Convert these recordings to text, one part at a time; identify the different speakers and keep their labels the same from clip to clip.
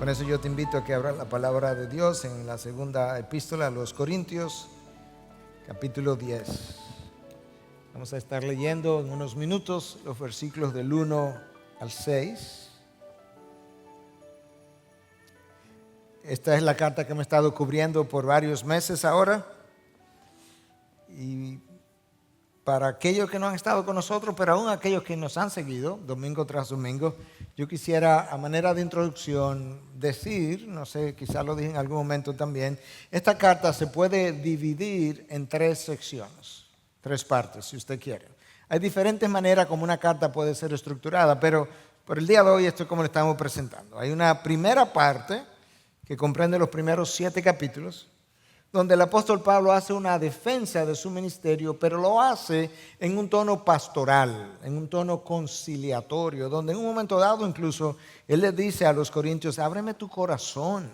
Speaker 1: Con eso yo te invito a que abras la palabra de Dios en la segunda epístola a los Corintios, capítulo 10. Vamos a estar leyendo en unos minutos los versículos del 1 al 6. Esta es la carta que me he estado cubriendo por varios meses ahora. Y para aquellos que no han estado con nosotros, pero aún aquellos que nos han seguido domingo tras domingo, yo quisiera a manera de introducción decir, no sé, quizá lo dije en algún momento también, esta carta se puede dividir en 3 secciones, 3 partes si usted quiere. Hay diferentes maneras como una carta puede ser estructurada, pero por el día de hoy esto es como lo estamos presentando. Hay una primera parte que comprende los primeros 7 capítulos, donde el apóstol Pablo hace una defensa de su ministerio, pero lo hace en un tono pastoral, en un tono conciliatorio, donde en un momento dado incluso él le dice a los corintios, ábreme tu corazón.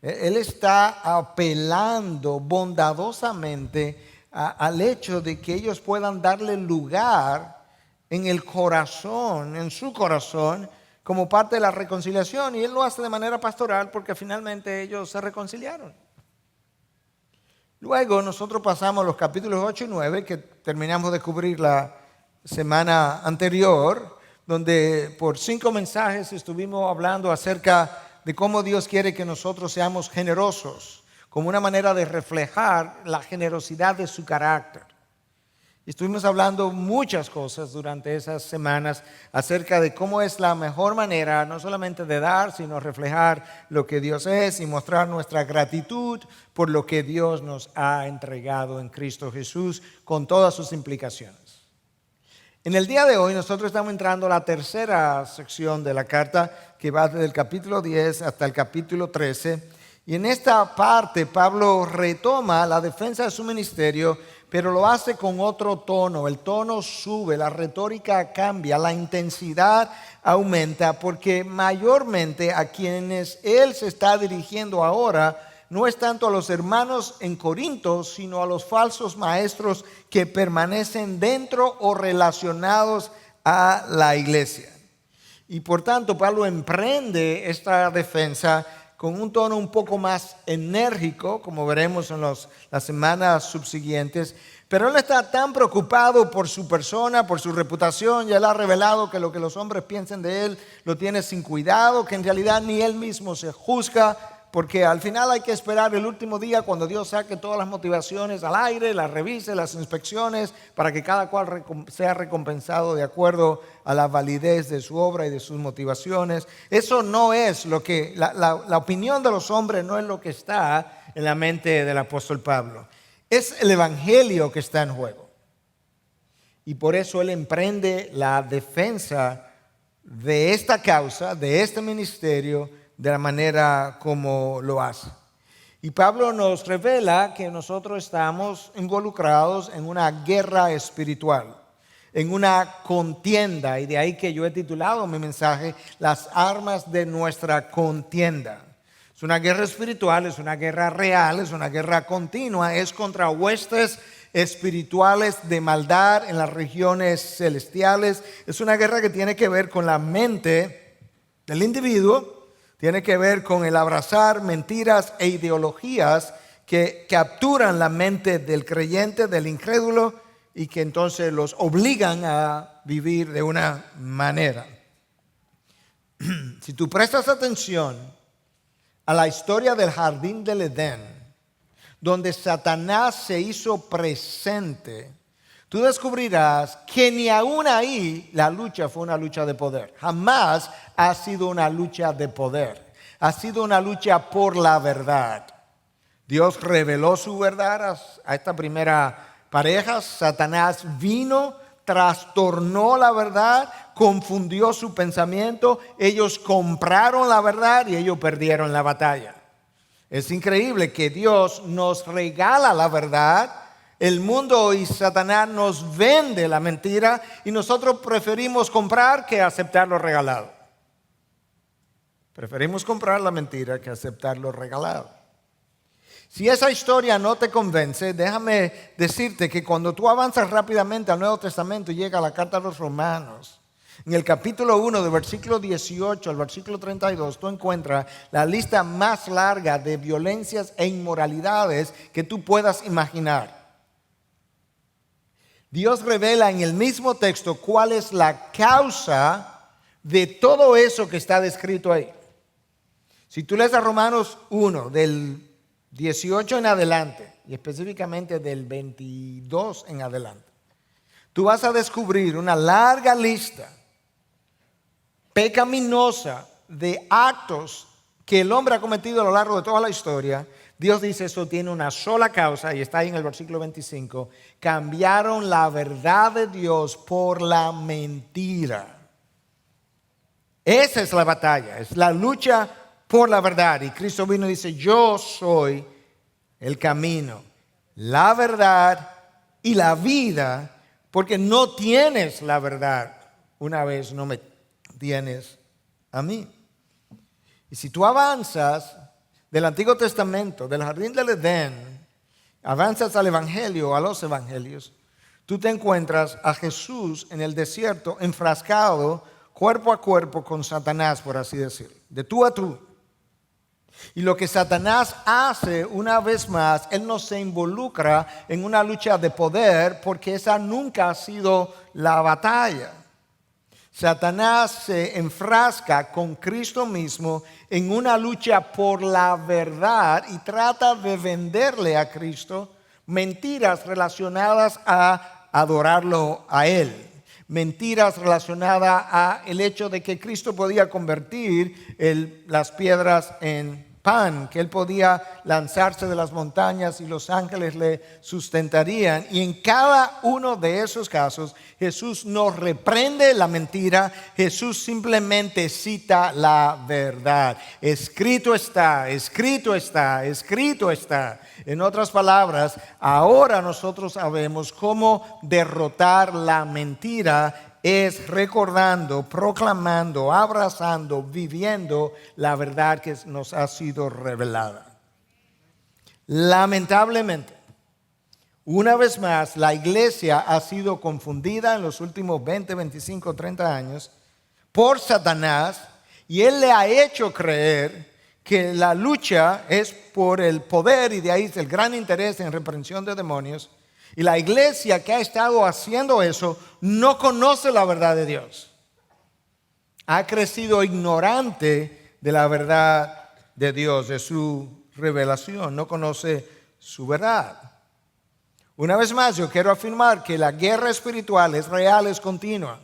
Speaker 1: Él está apelando bondadosamente al hecho de que ellos puedan darle lugar en el corazón, en su corazón, como parte de la reconciliación, y él lo hace de manera pastoral porque finalmente ellos se reconciliaron. Luego nosotros pasamos a los capítulos 8 y 9 que terminamos de cubrir la semana anterior, donde por 5 mensajes estuvimos hablando acerca de cómo Dios quiere que nosotros seamos generosos, como una manera de reflejar la generosidad de su carácter. Estuvimos hablando muchas cosas durante esas semanas acerca de cómo es la mejor manera, no solamente de dar, sino reflejar lo que Dios es y mostrar nuestra gratitud por lo que Dios nos ha entregado en Cristo Jesús, con todas sus implicaciones. En el día de hoy nosotros estamos entrando a la tercera sección de la carta, que va desde el capítulo 10 hasta el capítulo 13. Y en esta parte Pablo retoma la defensa de su ministerio, pero lo hace con otro tono. El tono sube, la retórica cambia, la intensidad aumenta, porque mayormente a quienes él se está dirigiendo ahora no es tanto a los hermanos en Corinto, sino a los falsos maestros que permanecen dentro o relacionados a la iglesia. Y por tanto Pablo emprende esta defensa con un tono un poco más enérgico, como veremos en las semanas subsiguientes, pero él no está tan preocupado por su persona, por su reputación. Ya él ha revelado que lo que los hombres piensen de él lo tiene sin cuidado, que en realidad ni él mismo se juzga, porque al final hay que esperar el último día cuando Dios saque todas las motivaciones al aire, las revise, las inspecciones, para que cada cual sea recompensado de acuerdo a la validez de su obra y de sus motivaciones. Eso no es lo que, la opinión de los hombres no es lo que está en la mente del apóstol Pablo. Es el evangelio que está en juego. Y por eso él emprende la defensa de esta causa, de este ministerio, de la manera como lo hace. Y Pablo nos revela que nosotros estamos involucrados en una guerra espiritual, en una contienda, y de ahí que yo he titulado mi mensaje, Las armas de nuestra contienda. Es una guerra espiritual, es una guerra real, es una guerra continua, es contra huestes espirituales de maldad en las regiones celestiales. Es una guerra que tiene que ver con la mente del individuo, tiene que ver con el abrazar mentiras e ideologías que capturan la mente del creyente, del incrédulo, y que entonces los obligan a vivir de una manera. Si tú prestas atención a la historia del jardín del Edén, donde Satanás se hizo presente, tú descubrirás que ni aún ahí la lucha fue una lucha de poder. Jamás ha sido una lucha de poder. Ha sido una lucha por la verdad. Dios reveló su verdad a esta primera pareja. Satanás vino, trastornó la verdad, confundió su pensamiento. Ellos compraron la verdad y ellos perdieron la batalla. Es increíble que Dios nos regala la verdad. El mundo y Satanás nos vende la mentira y nosotros preferimos comprar que aceptar lo regalado. Preferimos comprar la mentira que aceptar lo regalado. Si esa historia no te convence, déjame decirte que cuando tú avanzas rápidamente al Nuevo Testamento y llega la carta a los Romanos, En el capítulo 1, del versículo 18 al versículo 32, tú encuentras la lista más larga de violencias e inmoralidades que tú puedas imaginar. Dios revela en el mismo texto cuál es la causa de todo eso que está descrito ahí. Si tú lees a Romanos 1, del 18 en adelante, y específicamente del 22 en adelante, tú vas a descubrir una larga lista pecaminosa de actos que el hombre ha cometido a lo largo de toda la historia. Dios dice eso tiene una sola causa, y está ahí en el versículo 25. Cambiaron la verdad de Dios por la mentira. Esa es la batalla, es la lucha por la verdad. Y Cristo vino y dice, yo soy el camino, la verdad y la vida, porque no tienes la verdad una vez no me tienes a mí. Y si tú avanzas del Antiguo Testamento, del jardín del Edén, avanzas al Evangelio, a los Evangelios, tú te encuentras a Jesús en el desierto enfrascado cuerpo a cuerpo con Satanás, por así decirlo, de tú a tú. Y lo que Satanás hace una vez más, él no se involucra en una lucha de poder porque esa nunca ha sido la batalla. Satanás se enfrasca con Cristo mismo en una lucha por la verdad y trata de venderle a Cristo mentiras relacionadas a adorarlo a Él. Mentiras relacionadas a el hecho de que Cristo podía convertir las piedras en pan, que Él podía lanzarse de las montañas y los ángeles le sustentarían. Y en cada uno de esos casos Jesús no reprende la mentira, Jesús simplemente cita la verdad. Escrito está, escrito está, escrito está. En otras palabras, ahora nosotros sabemos cómo derrotar la mentira. Es recordando, proclamando, abrazando, viviendo la verdad que nos ha sido revelada. Lamentablemente, una vez más, la iglesia ha sido confundida en los últimos 20, 25, 30 años por Satanás, y él le ha hecho creer que la lucha es por el poder, y de ahí el gran interés en reprensión de demonios. Y la iglesia que ha estado haciendo eso no conoce la verdad de Dios. Ha crecido ignorante de la verdad de Dios, de su revelación. No conoce su verdad. Una vez más, yo quiero afirmar que la guerra espiritual es real, es continua.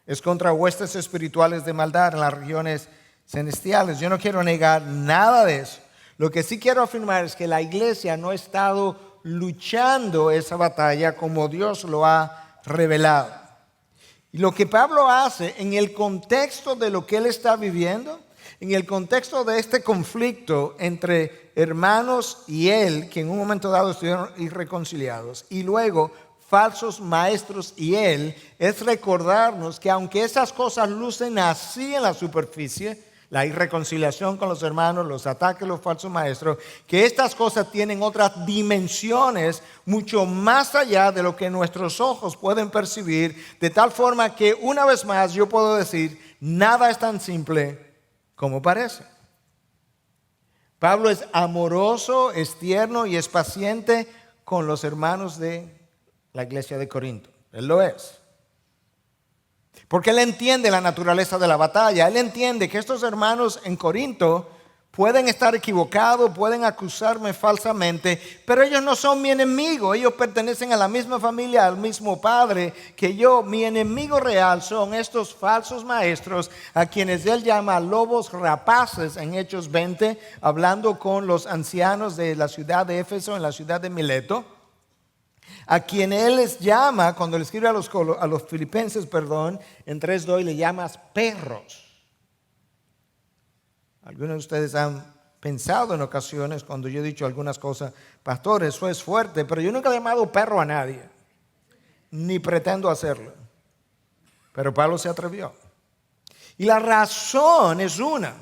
Speaker 1: Es contra huestes espirituales de maldad en las regiones celestiales. Yo no quiero negar nada de eso. Lo que sí quiero afirmar es que la iglesia no ha estado luchando esa batalla como Dios lo ha revelado. Y lo que Pablo hace en el contexto de lo que él está viviendo, en el contexto de este conflicto entre hermanos y él, que en un momento dado estuvieron irreconciliados, y luego falsos maestros y él, es recordarnos que aunque esas cosas lucen así en la superficie, la irreconciliación con los hermanos, los ataques a los falsos maestros, que estas cosas tienen otras dimensiones mucho más allá de lo que nuestros ojos pueden percibir, de tal forma que una vez más yo puedo decir, nada es tan simple como parece. Pablo es amoroso, es tierno y es paciente con los hermanos de la iglesia de Corinto. Él lo es. Porque él entiende la naturaleza de la batalla. Él entiende que estos hermanos en Corinto pueden estar equivocados, pueden acusarme falsamente, pero ellos no son mi enemigo. Ellos pertenecen a la misma familia, al mismo padre que yo. Mi enemigo real son estos falsos maestros a quienes él llama lobos rapaces en Hechos 20, hablando con los ancianos de la ciudad de Éfeso, en la ciudad de Mileto. A quien él les llama, cuando le escribe a los filipenses, en 3:2 le llamas perros. Algunos de ustedes han pensado en ocasiones cuando yo he dicho algunas cosas, pastor, eso es fuerte, pero yo nunca he llamado perro a nadie, ni pretendo hacerlo. Pero Pablo se atrevió. Y la razón es una.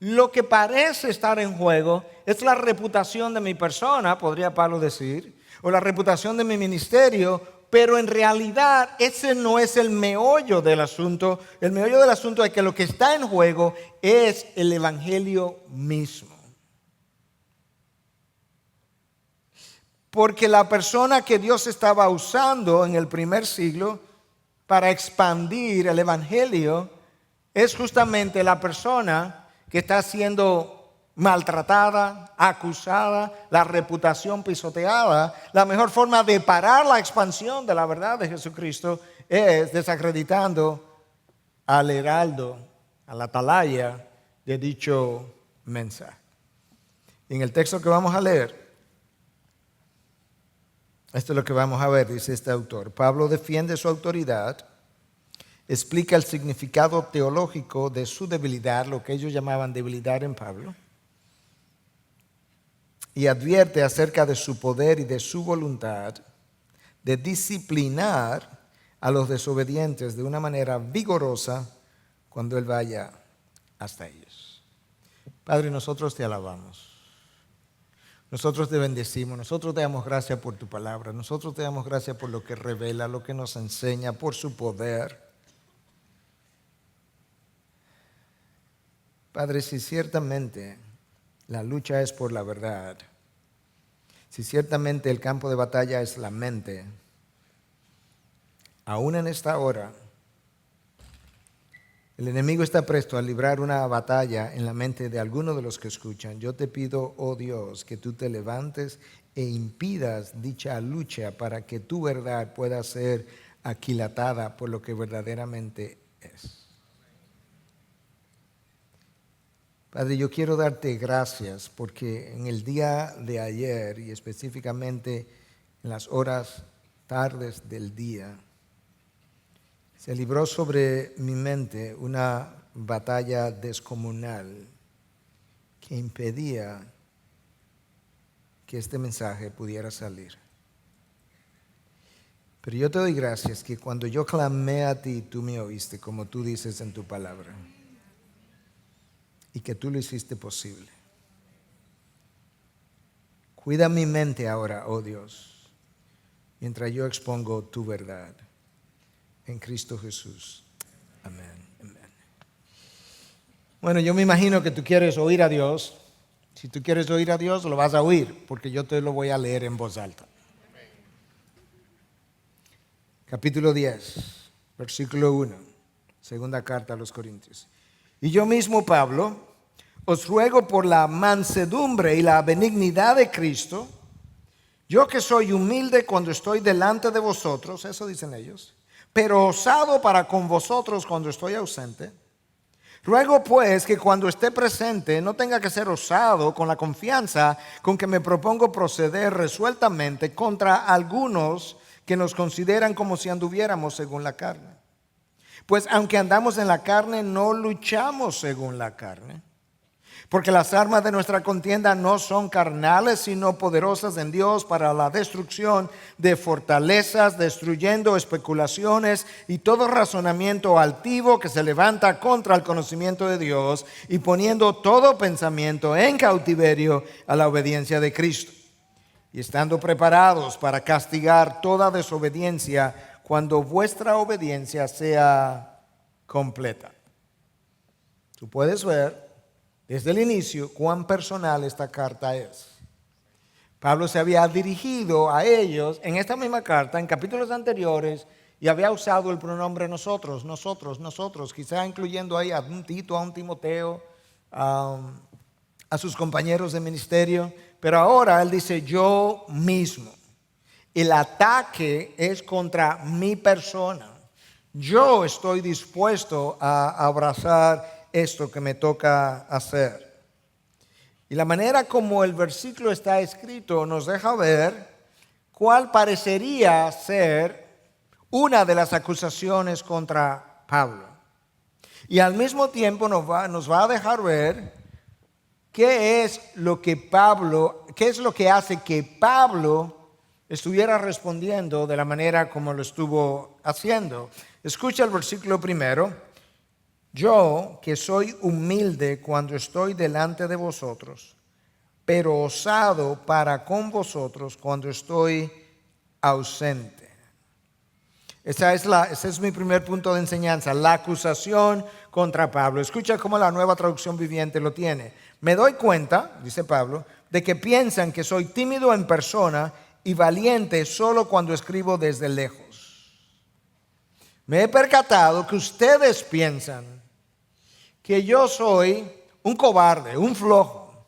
Speaker 1: Lo que parece estar en juego es la reputación de mi persona, podría Pablo decir, o la reputación de mi ministerio, pero en realidad ese no es el meollo del asunto. El meollo del asunto es que lo que está en juego es el evangelio mismo. Porque la persona que Dios estaba usando en el primer siglo para expandir el evangelio es justamente la persona que está siendo maltratada, acusada, la reputación pisoteada. La mejor forma de parar la expansión de la verdad de Jesucristo es desacreditando al heraldo, a la atalaya de dicho mensaje. En el texto que vamos a leer, esto es lo que vamos a ver, dice este autor. Pablo defiende su autoridad, explica el significado teológico de su debilidad, lo que ellos llamaban debilidad en Pablo, y advierte acerca de su poder y de su voluntad de disciplinar a los desobedientes de una manera vigorosa cuando Él vaya hasta ellos. Padre, nosotros te alabamos. Nosotros te bendecimos, nosotros te damos gracias por tu palabra, nosotros te damos gracias por lo que revela, lo que nos enseña, por su poder. Padre, si ciertamente la lucha es por la verdad, si ciertamente el campo de batalla es la mente, aún en esta hora, el enemigo está presto a librar una batalla en la mente de algunos de los que escuchan. Yo te pido, oh Dios, que tú te levantes e impidas dicha lucha para que tu verdad pueda ser aquilatada por lo que verdaderamente es. Padre, yo quiero darte gracias porque en el día de ayer y específicamente en las horas tardes del día, se libró sobre mi mente una batalla descomunal que impedía que este mensaje pudiera salir. Pero yo te doy gracias que cuando yo clamé a ti, tú me oíste, como tú dices en tu palabra, y que tú lo hiciste posible. Cuida mi mente ahora, oh Dios, mientras yo expongo tu verdad. En Cristo Jesús. Amén. Amén. Bueno, yo me imagino que tú quieres oír a Dios. Si tú quieres oír a Dios, lo vas a oír, porque yo te lo voy a leer en voz alta. Capítulo 10, versículo 1, segunda carta a los Corintios. Y yo mismo, Pablo, os ruego por la mansedumbre y la benignidad de Cristo, yo que soy humilde cuando estoy delante de vosotros, eso dicen ellos, pero osado para con vosotros cuando estoy ausente. Ruego pues que cuando esté presente no tenga que ser osado con la confianza con que me propongo proceder resueltamente contra algunos que nos consideran como si anduviéramos según la carne. Pues aunque andamos en la carne, no luchamos según la carne. Porque las armas de nuestra contienda no son carnales, sino poderosas en Dios para la destrucción de fortalezas, destruyendo especulaciones y todo razonamiento altivo que se levanta contra el conocimiento de Dios y poniendo todo pensamiento en cautiverio a la obediencia de Cristo. Y estando preparados para castigar toda desobediencia cuando vuestra obediencia sea completa. Tú puedes ver desde el inicio cuán personal esta carta es. Pablo se había dirigido a ellos en esta misma carta, en capítulos anteriores, y había usado el pronombre nosotros, quizá incluyendo ahí a un Tito, a un Timoteo, a sus compañeros de ministerio, pero ahora él dice yo mismo. El ataque es contra mi persona. Yo estoy dispuesto a abrazar esto que me toca hacer. Y la manera como el versículo está escrito nos deja ver cuál parecería ser una de las acusaciones contra Pablo. Y al mismo tiempo nos va a dejar ver qué es lo que hace que Pablo estuviera respondiendo de la manera como lo estuvo haciendo. Escucha el versículo primero. Yo, que soy humilde cuando estoy delante de vosotros, pero osado para con vosotros cuando estoy ausente. Ese es mi primer punto de enseñanza, la acusación contra Pablo. Escucha cómo la Nueva Traducción Viviente lo tiene. Me doy cuenta, dice Pablo, de que piensan que soy tímido en persona y valiente solo cuando escribo desde lejos. Me he percatado que ustedes piensan que yo soy un cobarde, un flojo,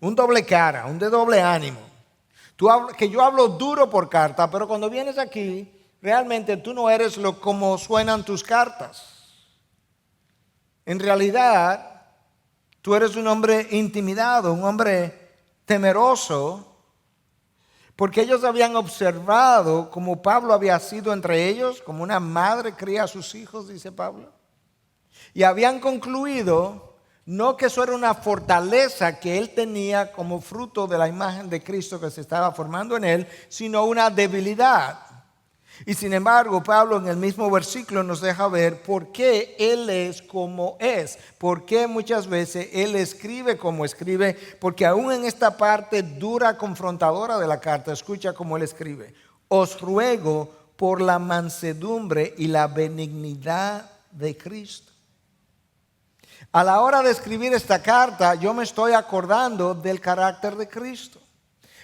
Speaker 1: un doble cara, un de doble ánimo. Que yo hablo duro por carta, pero cuando vienes aquí, realmente tú no eres como suenan tus cartas. En realidad, tú eres un hombre intimidado, un hombre temeroso, porque ellos habían observado cómo Pablo había sido entre ellos, como una madre cría a sus hijos, dice Pablo. Y habían concluido, no que eso era una fortaleza que él tenía como fruto de la imagen de Cristo que se estaba formando en él, sino una debilidad. Y sin embargo, Pablo en el mismo versículo nos deja ver por qué él es como es, por qué muchas veces él escribe como escribe, porque aún en esta parte dura, confrontadora de la carta, escucha cómo él escribe: os ruego por la mansedumbre y la benignidad de Cristo. A la hora de escribir esta carta, yo me estoy acordando del carácter de Cristo.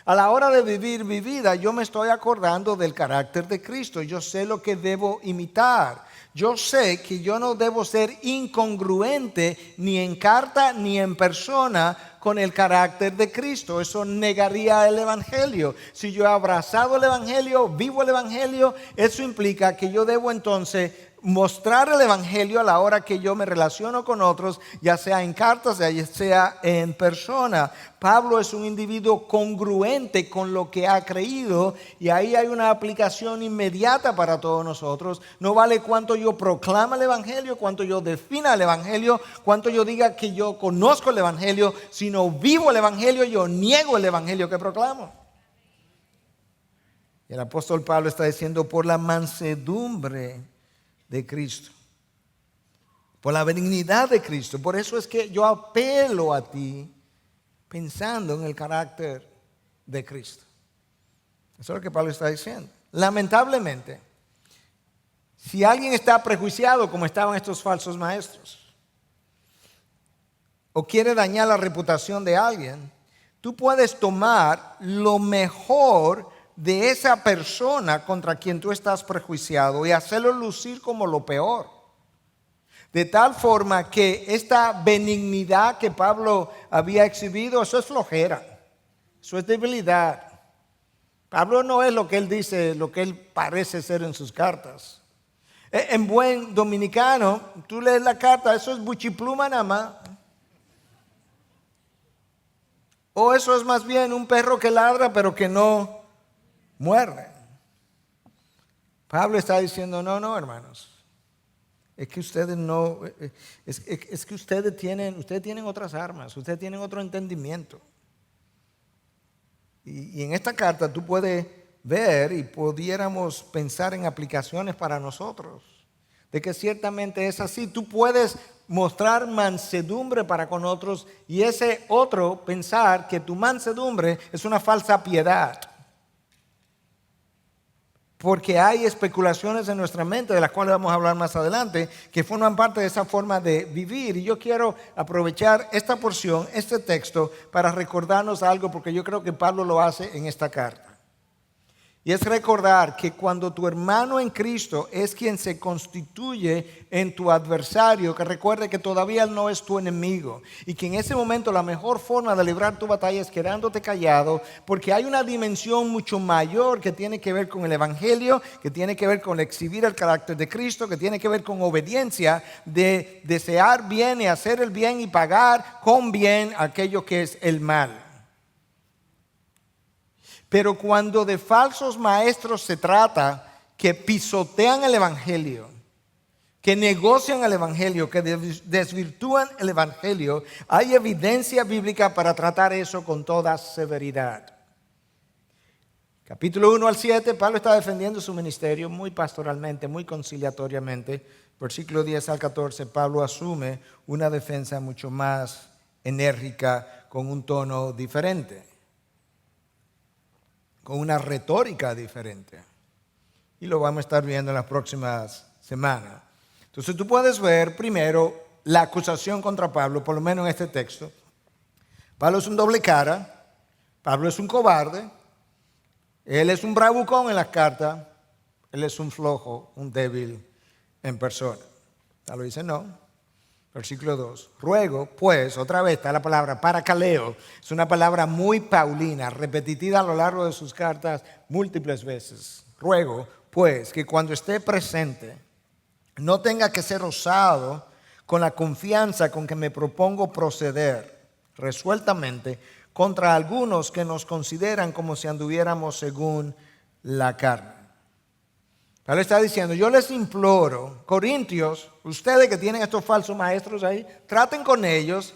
Speaker 1: A la hora de vivir mi vida, yo me estoy acordando del carácter de Cristo. Yo sé lo que debo imitar. Yo sé que yo no debo ser incongruente ni en carta ni en persona con el carácter de Cristo. Eso negaría el Evangelio. Si yo he abrazado el Evangelio, vivo el Evangelio, eso implica que yo debo entonces mostrar el Evangelio a la hora que yo me relaciono con otros, ya sea en cartas, ya sea en persona. Pablo es un individuo congruente con lo que ha creído, y ahí hay una aplicación inmediata para todos nosotros. No vale cuánto yo proclame el Evangelio, cuánto yo defina el Evangelio, cuánto yo diga que yo conozco el Evangelio, sino vivo el Evangelio, yo niego el Evangelio que proclamo. Y el apóstol Pablo está diciendo: por la mansedumbre de Cristo, por la benignidad de Cristo. Por eso es que yo apelo a ti pensando en el carácter de Cristo. Eso es lo que Pablo está diciendo. Lamentablemente, si alguien está prejuiciado como estaban estos falsos maestros, o quiere dañar la reputación de alguien, tú puedes tomar lo mejor de esa persona contra quien tú estás prejuiciado y hacerlo lucir como lo peor. De tal forma que esta benignidad que Pablo había exhibido, eso es flojera, eso es debilidad. Pablo no es lo que él dice, lo que él parece ser en sus cartas. En buen dominicano, tú lees la carta, eso es buchipluma nada más. O eso es más bien un perro que ladra pero que no muerde. Pablo está diciendo: no, hermanos. Es que ustedes no, es que ustedes tienen otras armas, ustedes tienen otro entendimiento. Y en esta carta tú puedes ver y pudiéramos pensar en aplicaciones para nosotros, de que ciertamente es así. Tú puedes mostrar mansedumbre para con otros y ese otro pensar que tu mansedumbre es una falsa piedad. Porque hay especulaciones en nuestra mente, de las cuales vamos a hablar más adelante, que forman parte de esa forma de vivir. Y yo quiero aprovechar esta porción, este texto, para recordarnos algo, porque yo creo que Pablo lo hace en esta carta. Y es recordar que cuando tu hermano en Cristo es quien se constituye en tu adversario, que recuerde que todavía él no es tu enemigo, y que en ese momento la mejor forma de librar tu batalla es quedándote callado, porque hay una dimensión mucho mayor que tiene que ver con el Evangelio, que tiene que ver con exhibir el carácter de Cristo, que tiene que ver con obediencia, de desear bien y hacer el bien y pagar con bien aquello que es el mal. Pero cuando de falsos maestros se trata, que pisotean el Evangelio, que negocian el Evangelio, que desvirtúan el Evangelio, hay evidencia bíblica para tratar eso con toda severidad. Capítulo 1 al 7, Pablo está defendiendo su ministerio muy pastoralmente, muy conciliatoriamente. Versículo 10 al 14, Pablo asume una defensa mucho más enérgica, con un tono diferente, con una retórica diferente. y lo vamos a estar viendo en las próximas semanas. Entonces tú puedes ver primero la acusación contra Pablo, por lo menos en este texto. Pablo es un doble cara, Pablo es un cobarde, él es un bravucón en las cartas, él es un flojo, un débil en persona. Pablo dice no. Versículo 2. Ruego, pues, otra vez está la palabra parakaleo. Es una palabra muy paulina, repetitiva a lo largo de sus cartas múltiples veces. Ruego, pues, que cuando esté presente no tenga que ser osado con la confianza con que me propongo proceder resueltamente contra algunos que nos consideran como si anduviéramos según la carne. Pablo está diciendo, yo les imploro, Corintios, ustedes que tienen estos falsos maestros ahí, traten con ellos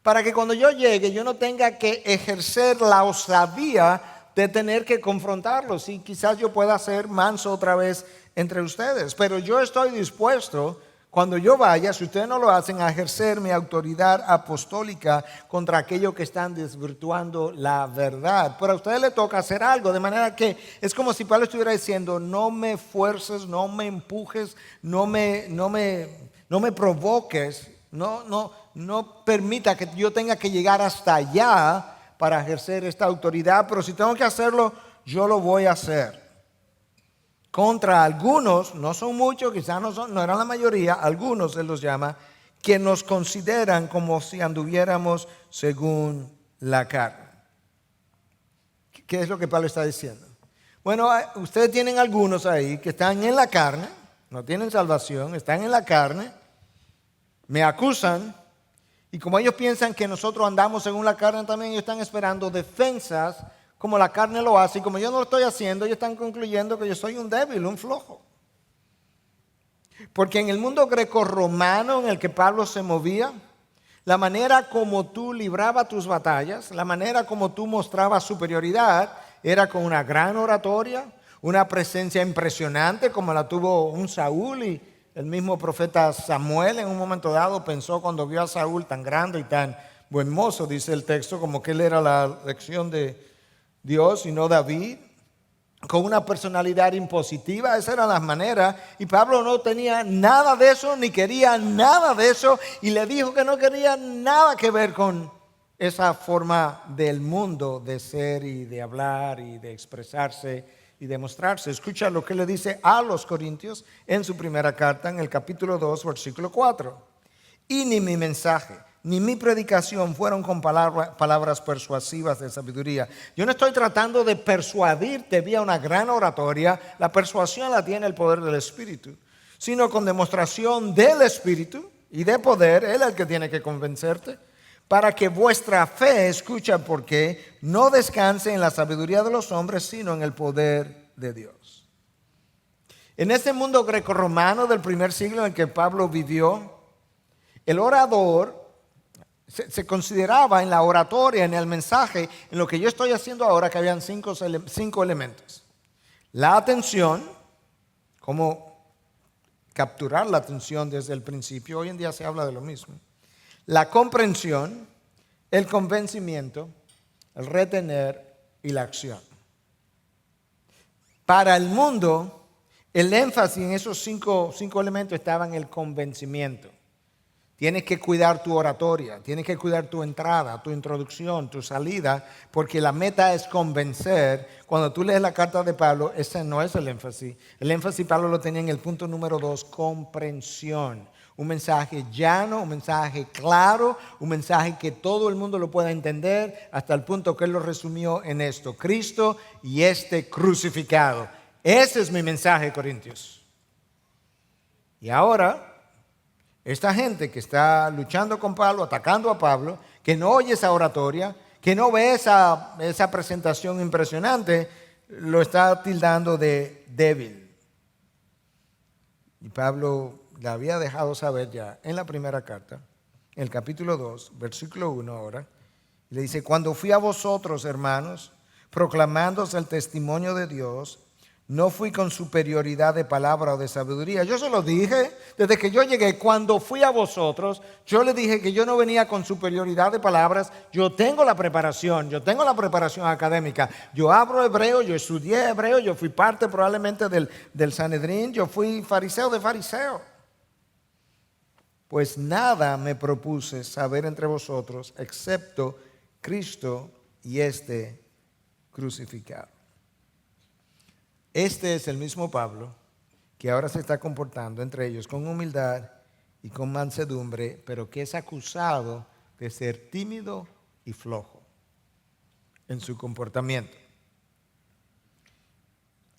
Speaker 1: para que cuando yo llegue yo no tenga que ejercer la osadía de tener que confrontarlos y quizás yo pueda ser manso otra vez entre ustedes. Pero yo estoy dispuesto, cuando yo vaya, si ustedes no lo hacen, a ejercer mi autoridad apostólica contra aquellos que están desvirtuando la verdad. Pero a ustedes les toca hacer algo, de manera que es como si Pablo estuviera diciendo, no me fuerces, no me empujes, no me provoques, no permita que yo tenga que llegar hasta allá para ejercer esta autoridad, pero si tengo que hacerlo, yo lo voy a hacer. Contra algunos, no son muchos, quizás no eran la mayoría, algunos él los llama, que nos consideran como si anduviéramos según la carne. ¿Qué es lo que Pablo está diciendo? Bueno, ustedes tienen algunos ahí que están en la carne, no tienen salvación, están en la carne, me acusan, y como ellos piensan que nosotros andamos según la carne también, ellos están esperando defensas como la carne lo hace, y como yo no lo estoy haciendo, ellos están concluyendo que yo soy un débil, un flojo. Porque en el mundo grecorromano en el que Pablo se movía, la manera como tú librabas tus batallas, la manera como tú mostrabas superioridad, era con una gran oratoria, una presencia impresionante como la tuvo un Saúl, y el mismo profeta Samuel en un momento dado pensó cuando vio a Saúl tan grande y tan buen mozo, dice el texto, como que él era la elección de Dios y no David, con una personalidad impositiva. Esas eran las maneras, y Pablo no tenía nada de eso, ni quería nada de eso, y le dijo que no quería nada que ver con esa forma del mundo de ser y de hablar y de expresarse y de mostrarse. Escucha lo que le dice a los Corintios en su primera carta, en el capítulo 2, versículo 4. Y ni mi mensaje ni mi predicación fueron con palabras persuasivas de sabiduría. Yo no estoy tratando de persuadirte vía una gran oratoria, la persuasión la tiene el poder del Espíritu, sino con demostración del Espíritu y de poder, Él es el que tiene que convencerte, para que vuestra fe, escucha por qué, no descanse en la sabiduría de los hombres, sino en el poder de Dios. En este mundo grecorromano del primer siglo en el que Pablo vivió, el orador se consideraba en la oratoria, en el mensaje, en lo que yo estoy haciendo ahora, que habían cinco elementos. La atención, cómo capturar la atención desde el principio. Hoy en día se habla de lo mismo. La comprensión, el convencimiento, el retener y la acción. Para el mundo, el énfasis en esos cinco elementos estaba en el convencimiento. Tienes que cuidar tu oratoria, tienes que cuidar tu entrada, tu introducción, tu salida, porque la meta es convencer. Cuando tú lees la carta de Pablo, ese no es el énfasis. El énfasis Pablo lo tenía en el punto número 2, comprensión. Un mensaje llano, un mensaje claro, un mensaje que todo el mundo lo pueda entender, hasta el punto que él lo resumió en esto: Cristo y este crucificado. Ese es mi mensaje, Corintios. Y ahora, esta gente que está luchando con Pablo, atacando a Pablo, que no oye esa oratoria, que no ve esa presentación impresionante, lo está tildando de débil. Y Pablo le había dejado saber ya en la primera carta, en el capítulo 2, versículo 1 ahora, le dice: cuando fui a vosotros, hermanos, proclamándoos el testimonio de Dios, No fui con superioridad de palabra o de sabiduría. Yo se lo dije desde que yo llegué. Cuando fui a vosotros, yo les dije que yo no venía con superioridad de palabras. Yo tengo la preparación académica. Yo hablo hebreo, yo estudié hebreo, yo fui parte probablemente del Sanedrín, yo fui fariseo de fariseo. Pues nada me propuse saber entre vosotros excepto Cristo y este crucificado. Este es el mismo Pablo que ahora se está comportando entre ellos con humildad y con mansedumbre, pero que es acusado de ser tímido y flojo en su comportamiento.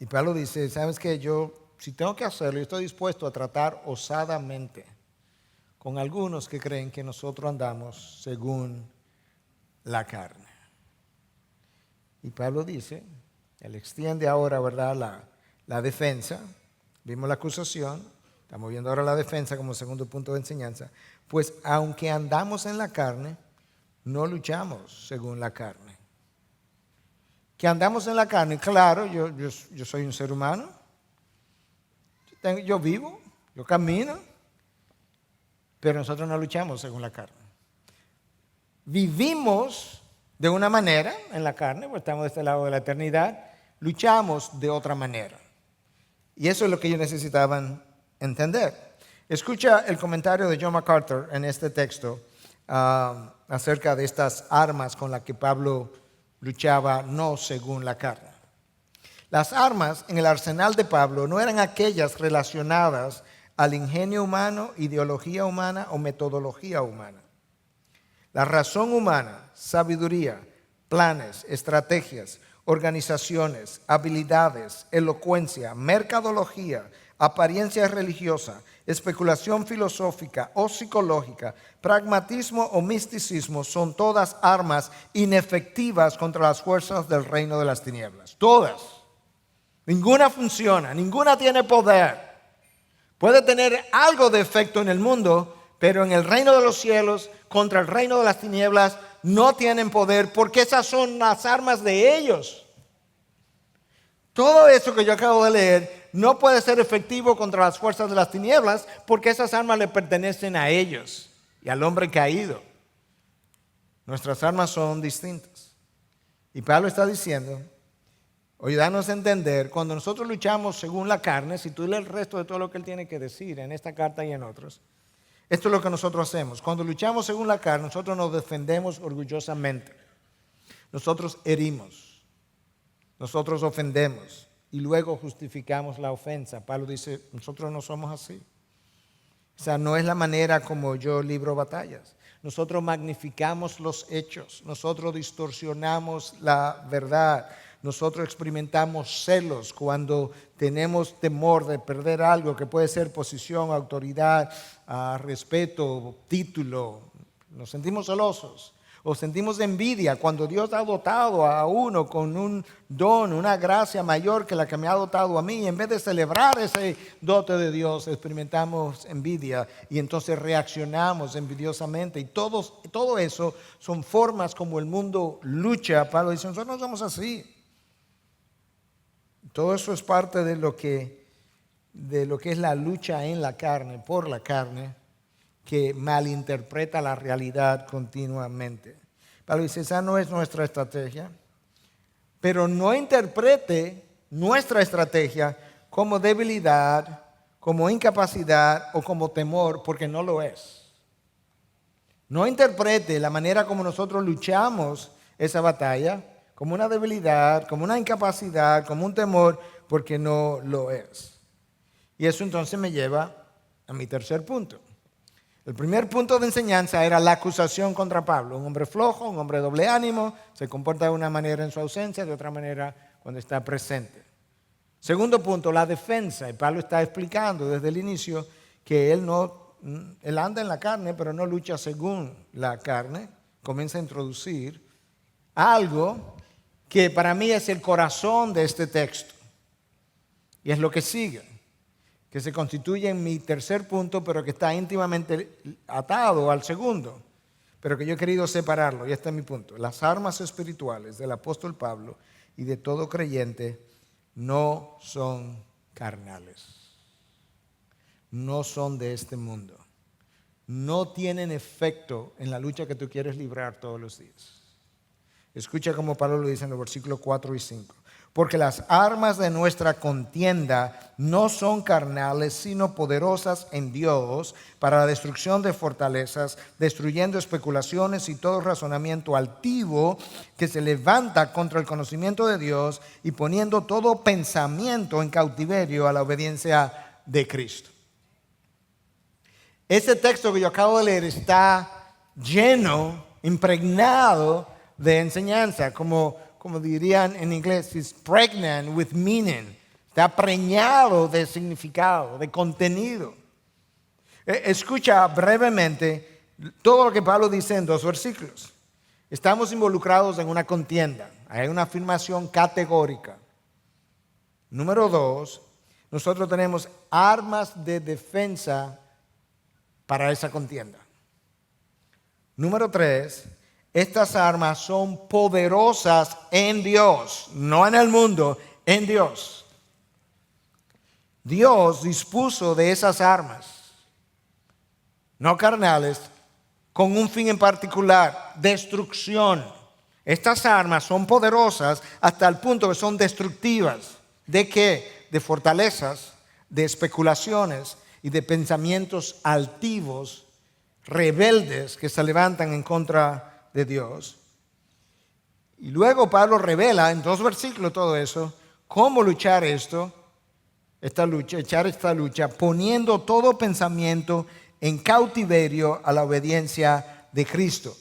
Speaker 1: Y Pablo dice, ¿sabes qué? Yo, si tengo que hacerlo, yo estoy dispuesto a tratar osadamente con algunos que creen que nosotros andamos según la carne. Y Pablo dice, él extiende ahora, ¿verdad?, la defensa. Vimos la acusación, estamos viendo ahora la defensa como segundo punto de enseñanza. Pues aunque andamos en la carne, no luchamos según la carne. Que andamos en la carne, claro, yo soy un ser humano, yo vivo, yo camino, pero nosotros no luchamos según la carne. Vivimos de una manera en la carne, pues estamos de este lado de la eternidad, luchamos de otra manera. Y eso es lo que ellos necesitaban entender. Escucha el comentario de John MacArthur en este texto acerca de estas armas con las que Pablo luchaba no según la carne. Las armas en el arsenal de Pablo no eran aquellas relacionadas al ingenio humano, ideología humana o metodología humana. La razón humana, sabiduría, planes, estrategias, organizaciones, habilidades, elocuencia, mercadología, apariencia religiosa, especulación filosófica o psicológica, pragmatismo o misticismo son todas armas inefectivas contra las fuerzas del reino de las tinieblas. Todas. Ninguna funciona, ninguna tiene poder. Puede tener algo de efecto en el mundo, pero en el reino de los cielos, contra el reino de las tinieblas, no tienen poder porque esas son las armas de ellos. Todo eso que yo acabo de leer no puede ser efectivo contra las fuerzas de las tinieblas porque esas armas le pertenecen a ellos y al hombre caído. Nuestras armas son distintas. Y Pablo está diciendo, oye, danos a entender, cuando nosotros luchamos según la carne, si tú lees el resto de todo lo que él tiene que decir en esta carta y en otros, esto es lo que nosotros hacemos. Cuando luchamos según la carne, nosotros nos defendemos orgullosamente. Nosotros herimos. Nosotros ofendemos. Y luego justificamos la ofensa. Pablo dice, nosotros no somos así. O sea, no es la manera como yo libro batallas. Nosotros magnificamos los hechos. Nosotros distorsionamos la verdad. Nosotros experimentamos celos cuando tenemos temor de perder algo que puede ser posición, autoridad, respeto, título. Nos sentimos celosos o sentimos envidia cuando Dios ha dotado a uno con un don, una gracia mayor que la que me ha dotado a mí. En vez de celebrar ese dote de Dios, experimentamos envidia y entonces reaccionamos envidiosamente. Y todo eso son formas como el mundo lucha. Pablo dice, nosotros no somos así. Todo eso es parte de lo que es la lucha en la carne, por la carne, que malinterpreta la realidad continuamente. Pablo dice, esa no es nuestra estrategia, pero no interprete nuestra estrategia como debilidad, como incapacidad o como temor, porque no lo es. No interprete la manera como nosotros luchamos esa batalla como una debilidad, como una incapacidad, como un temor, porque no lo es. Y eso entonces me lleva a mi tercer punto. El primer punto de enseñanza era la acusación contra Pablo. Un hombre flojo, un hombre de doble ánimo, se comporta de una manera en su ausencia, de otra manera cuando está presente. Segundo punto, la defensa. Y Pablo está explicando desde el inicio que él anda en la carne, pero no lucha según la carne. Comienza a introducir algo que para mí es el corazón de este texto. Y es lo que sigue, que se constituye en mi tercer punto, pero que está íntimamente atado al segundo, pero que yo he querido separarlo, y este es mi punto. Las armas espirituales del apóstol Pablo y de todo creyente no son carnales, no son de este mundo, no tienen efecto en la lucha que tú quieres librar todos los días. Escucha como Pablo lo dice en los versículos 4 y 5. Porque las armas de nuestra contienda no son carnales, sino poderosas en Dios para la destrucción de fortalezas, destruyendo especulaciones y todo razonamiento altivo que se levanta contra el conocimiento de Dios y poniendo todo pensamiento en cautiverio a la obediencia de Cristo. Ese texto que yo acabo de leer está lleno, impregnado de enseñanza, como dirían en inglés, is pregnant with meaning. Está preñado de significado, de contenido. Escucha brevemente todo lo que Pablo dice en 2 versículos. Estamos involucrados en una contienda. Hay una afirmación categórica. Número 2, nosotros tenemos armas de defensa para esa contienda. Número 3, estas armas son poderosas en Dios, no en el mundo, en Dios. Dios dispuso de esas armas, no carnales, con un fin en particular, destrucción. Estas armas son poderosas hasta el punto que son destructivas. ¿De qué? De fortalezas, de especulaciones y de pensamientos altivos, rebeldes que se levantan en contra de Dios. Y luego Pablo revela en 2 versículos todo eso, cómo luchar echar esta lucha, poniendo todo pensamiento en cautiverio a la obediencia de Cristo.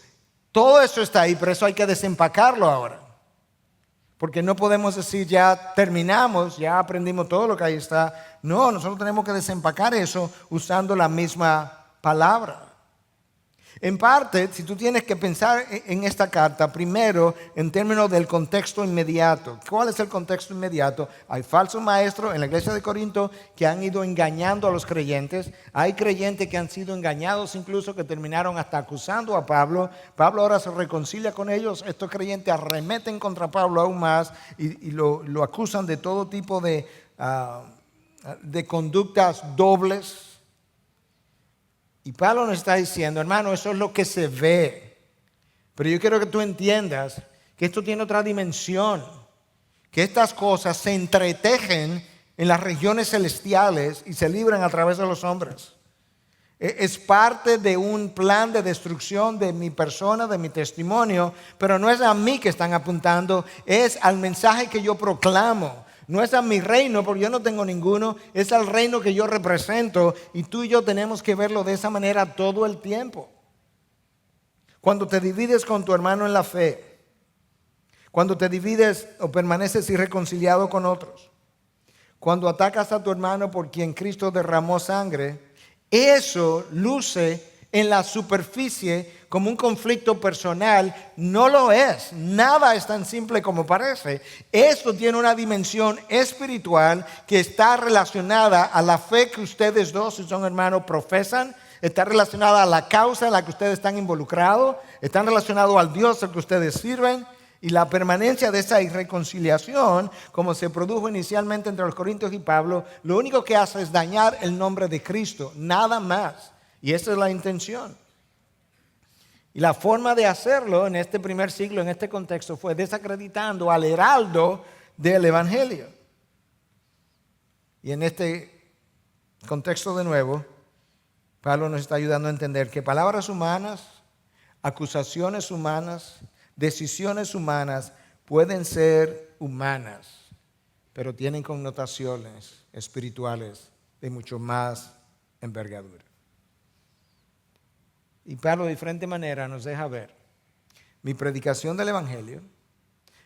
Speaker 1: Todo eso está ahí, pero eso hay que desempacarlo ahora. Porque no podemos decir ya terminamos, ya aprendimos todo lo que ahí está. No, nosotros tenemos que desempacar eso usando la misma palabra. En parte, si tú tienes que pensar en esta carta, primero en términos del contexto inmediato. ¿Cuál es el contexto inmediato? Hay falsos maestros en la iglesia de Corinto que han ido engañando a los creyentes. Hay creyentes que han sido engañados incluso, que terminaron hasta acusando a Pablo. Pablo ahora se reconcilia con ellos. Estos creyentes arremeten contra Pablo aún más y lo acusan de todo tipo de conductas dobles. Y Pablo nos está diciendo, hermano, eso es lo que se ve. Pero yo quiero que tú entiendas que esto tiene otra dimensión. Que estas cosas se entretejen en las regiones celestiales y se libran a través de los hombres. Es parte de un plan de destrucción de mi persona, de mi testimonio. Pero no es a mí que están apuntando, es al mensaje que yo proclamo. No es a mi reino, porque yo no tengo ninguno, es al reino que yo represento y tú y yo tenemos que verlo de esa manera todo el tiempo. Cuando te divides con tu hermano en la fe, cuando te divides o permaneces irreconciliado con otros, cuando atacas a tu hermano por quien Cristo derramó sangre, eso luce en la superficie como un conflicto personal. No lo es. Nada es tan simple como parece. Esto tiene una dimensión espiritual que está relacionada a la fe que ustedes dos, si son hermanos, profesan. Está relacionada a la causa en la que ustedes están involucrados. Están relacionados al Dios al que ustedes sirven. Y la permanencia de esa irreconciliación, como se produjo inicialmente entre los Corintios y Pablo, lo único que hace es dañar el nombre de Cristo. Nada más. Y esa es la intención. Y la forma de hacerlo en este primer siglo, en este contexto, fue desacreditando al heraldo del Evangelio. Y en este contexto de nuevo, Pablo nos está ayudando a entender que palabras humanas, acusaciones humanas, decisiones humanas pueden ser humanas, pero tienen connotaciones espirituales de mucho más envergadura. Y Pablo de diferente manera nos deja ver mi predicación del Evangelio,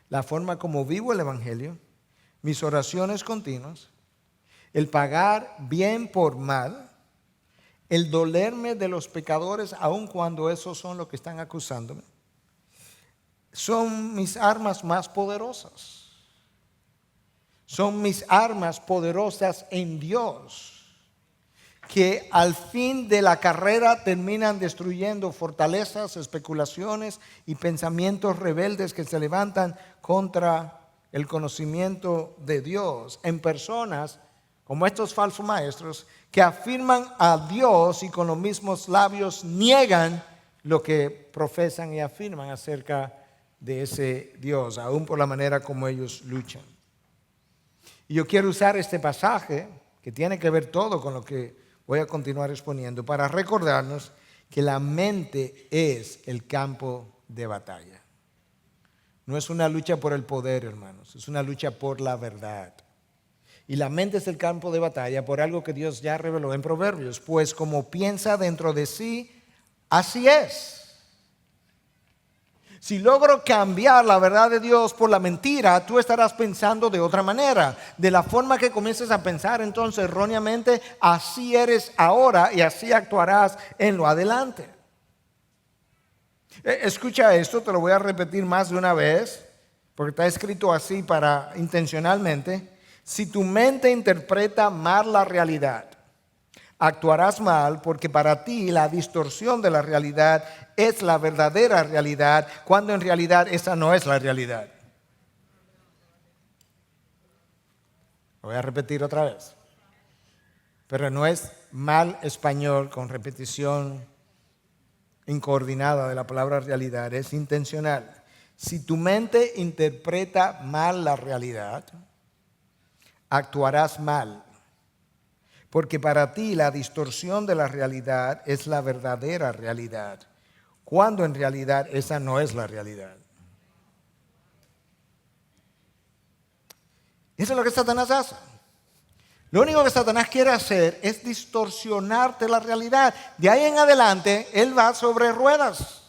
Speaker 1: la forma como vivo el Evangelio, mis oraciones continuas, el pagar bien por mal, el dolerme de los pecadores aun cuando esos son los que están acusándome, son mis armas más poderosas. Son mis armas poderosas en Dios, que al fin de la carrera terminan destruyendo fortalezas, especulaciones y pensamientos rebeldes que se levantan contra el conocimiento de Dios en personas como estos falsos maestros que afirman a Dios y con los mismos labios niegan lo que profesan y afirman acerca de ese Dios, aún por la manera como ellos luchan. Y yo quiero usar este pasaje, que tiene que ver todo con lo que voy a continuar exponiendo, para recordarnos que la mente es el campo de batalla. No es una lucha por el poder, hermanos, es una lucha por la verdad. Y la mente es el campo de batalla por algo que Dios ya reveló en Proverbios, pues como piensa dentro de sí, así es. Si logro cambiar la verdad de Dios por la mentira, tú estarás pensando de otra manera. De la forma que comiences a pensar entonces erróneamente, así eres ahora y así actuarás en lo adelante. Escucha esto, te lo voy a repetir más de una vez, porque está escrito así intencionalmente. Si tu mente interpreta mal la realidad, actuarás mal, porque para ti la distorsión de la realidad es la verdadera realidad, cuando en realidad esa no es la realidad. Lo voy a repetir otra vez. Pero no es mal español con repetición incoordinada de la palabra realidad, es intencional. Si tu mente interpreta mal la realidad, actuarás mal. Porque para ti la distorsión de la realidad es la verdadera realidad, cuando en realidad esa no es la realidad. Eso es lo que Satanás hace. Lo único que Satanás quiere hacer es distorsionarte la realidad. De ahí en adelante, él va sobre ruedas.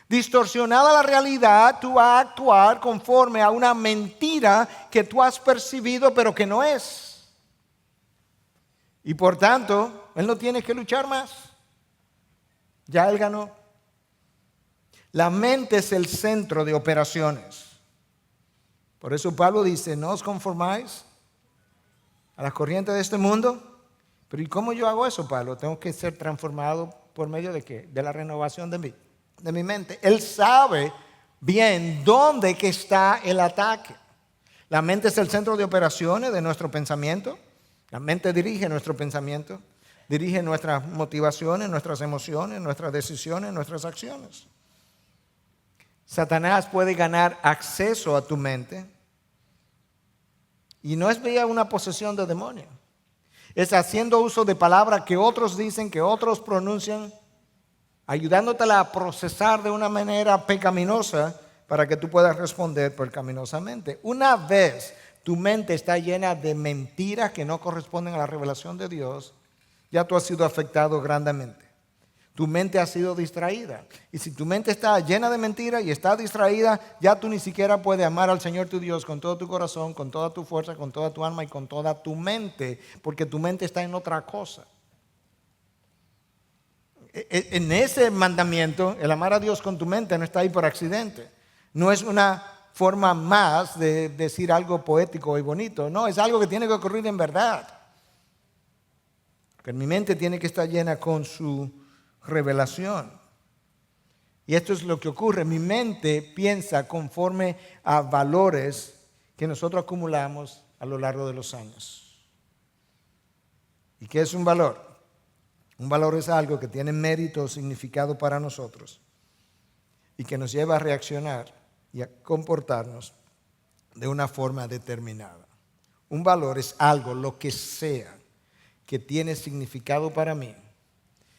Speaker 1: Distorsionada la realidad, tú vas a actuar conforme a una mentira que tú has percibido, pero que no es. Y por tanto, él no tiene que luchar más. Ya él ganó. La mente es el centro de operaciones. Por eso Pablo dice, no os conformáis a las corrientes de este mundo. Pero ¿y cómo yo hago eso, Pablo? Tengo que ser transformado por medio de ¿qué? De la renovación de mi mente. Él sabe bien dónde que está el ataque. La mente es el centro de operaciones de nuestro pensamiento. La mente dirige nuestro pensamiento, dirige nuestras motivaciones, nuestras emociones, nuestras decisiones, nuestras acciones. Satanás puede ganar acceso a tu mente y no es vía una posesión de demonio. Es haciendo uso de palabras que otros dicen, que otros pronuncian, ayudándotela a procesar de una manera pecaminosa para que tú puedas responder pecaminosamente. Una vez tu mente está llena de mentiras que no corresponden a la revelación de Dios, ya tú has sido afectado grandemente. Tu mente ha sido distraída. Y si tu mente está llena de mentiras y está distraída, ya tú ni siquiera puedes amar al Señor tu Dios con todo tu corazón, con toda tu fuerza, con toda tu alma y con toda tu mente, porque tu mente está en otra cosa. En ese mandamiento, el amar a Dios con tu mente no está ahí por accidente. No es una forma más de decir algo poético y bonito. No, es algo que tiene que ocurrir en verdad. Que mi mente tiene que estar llena con su revelación. Y esto es lo que ocurre. Mi mente piensa conforme a valores que nosotros acumulamos a lo largo de los años. ¿Y qué es un valor? Un valor es algo que tiene mérito o significado para nosotros y que nos lleva a reaccionar y a comportarnos de una forma determinada. Un valor es algo, lo que sea, que tiene significado para mí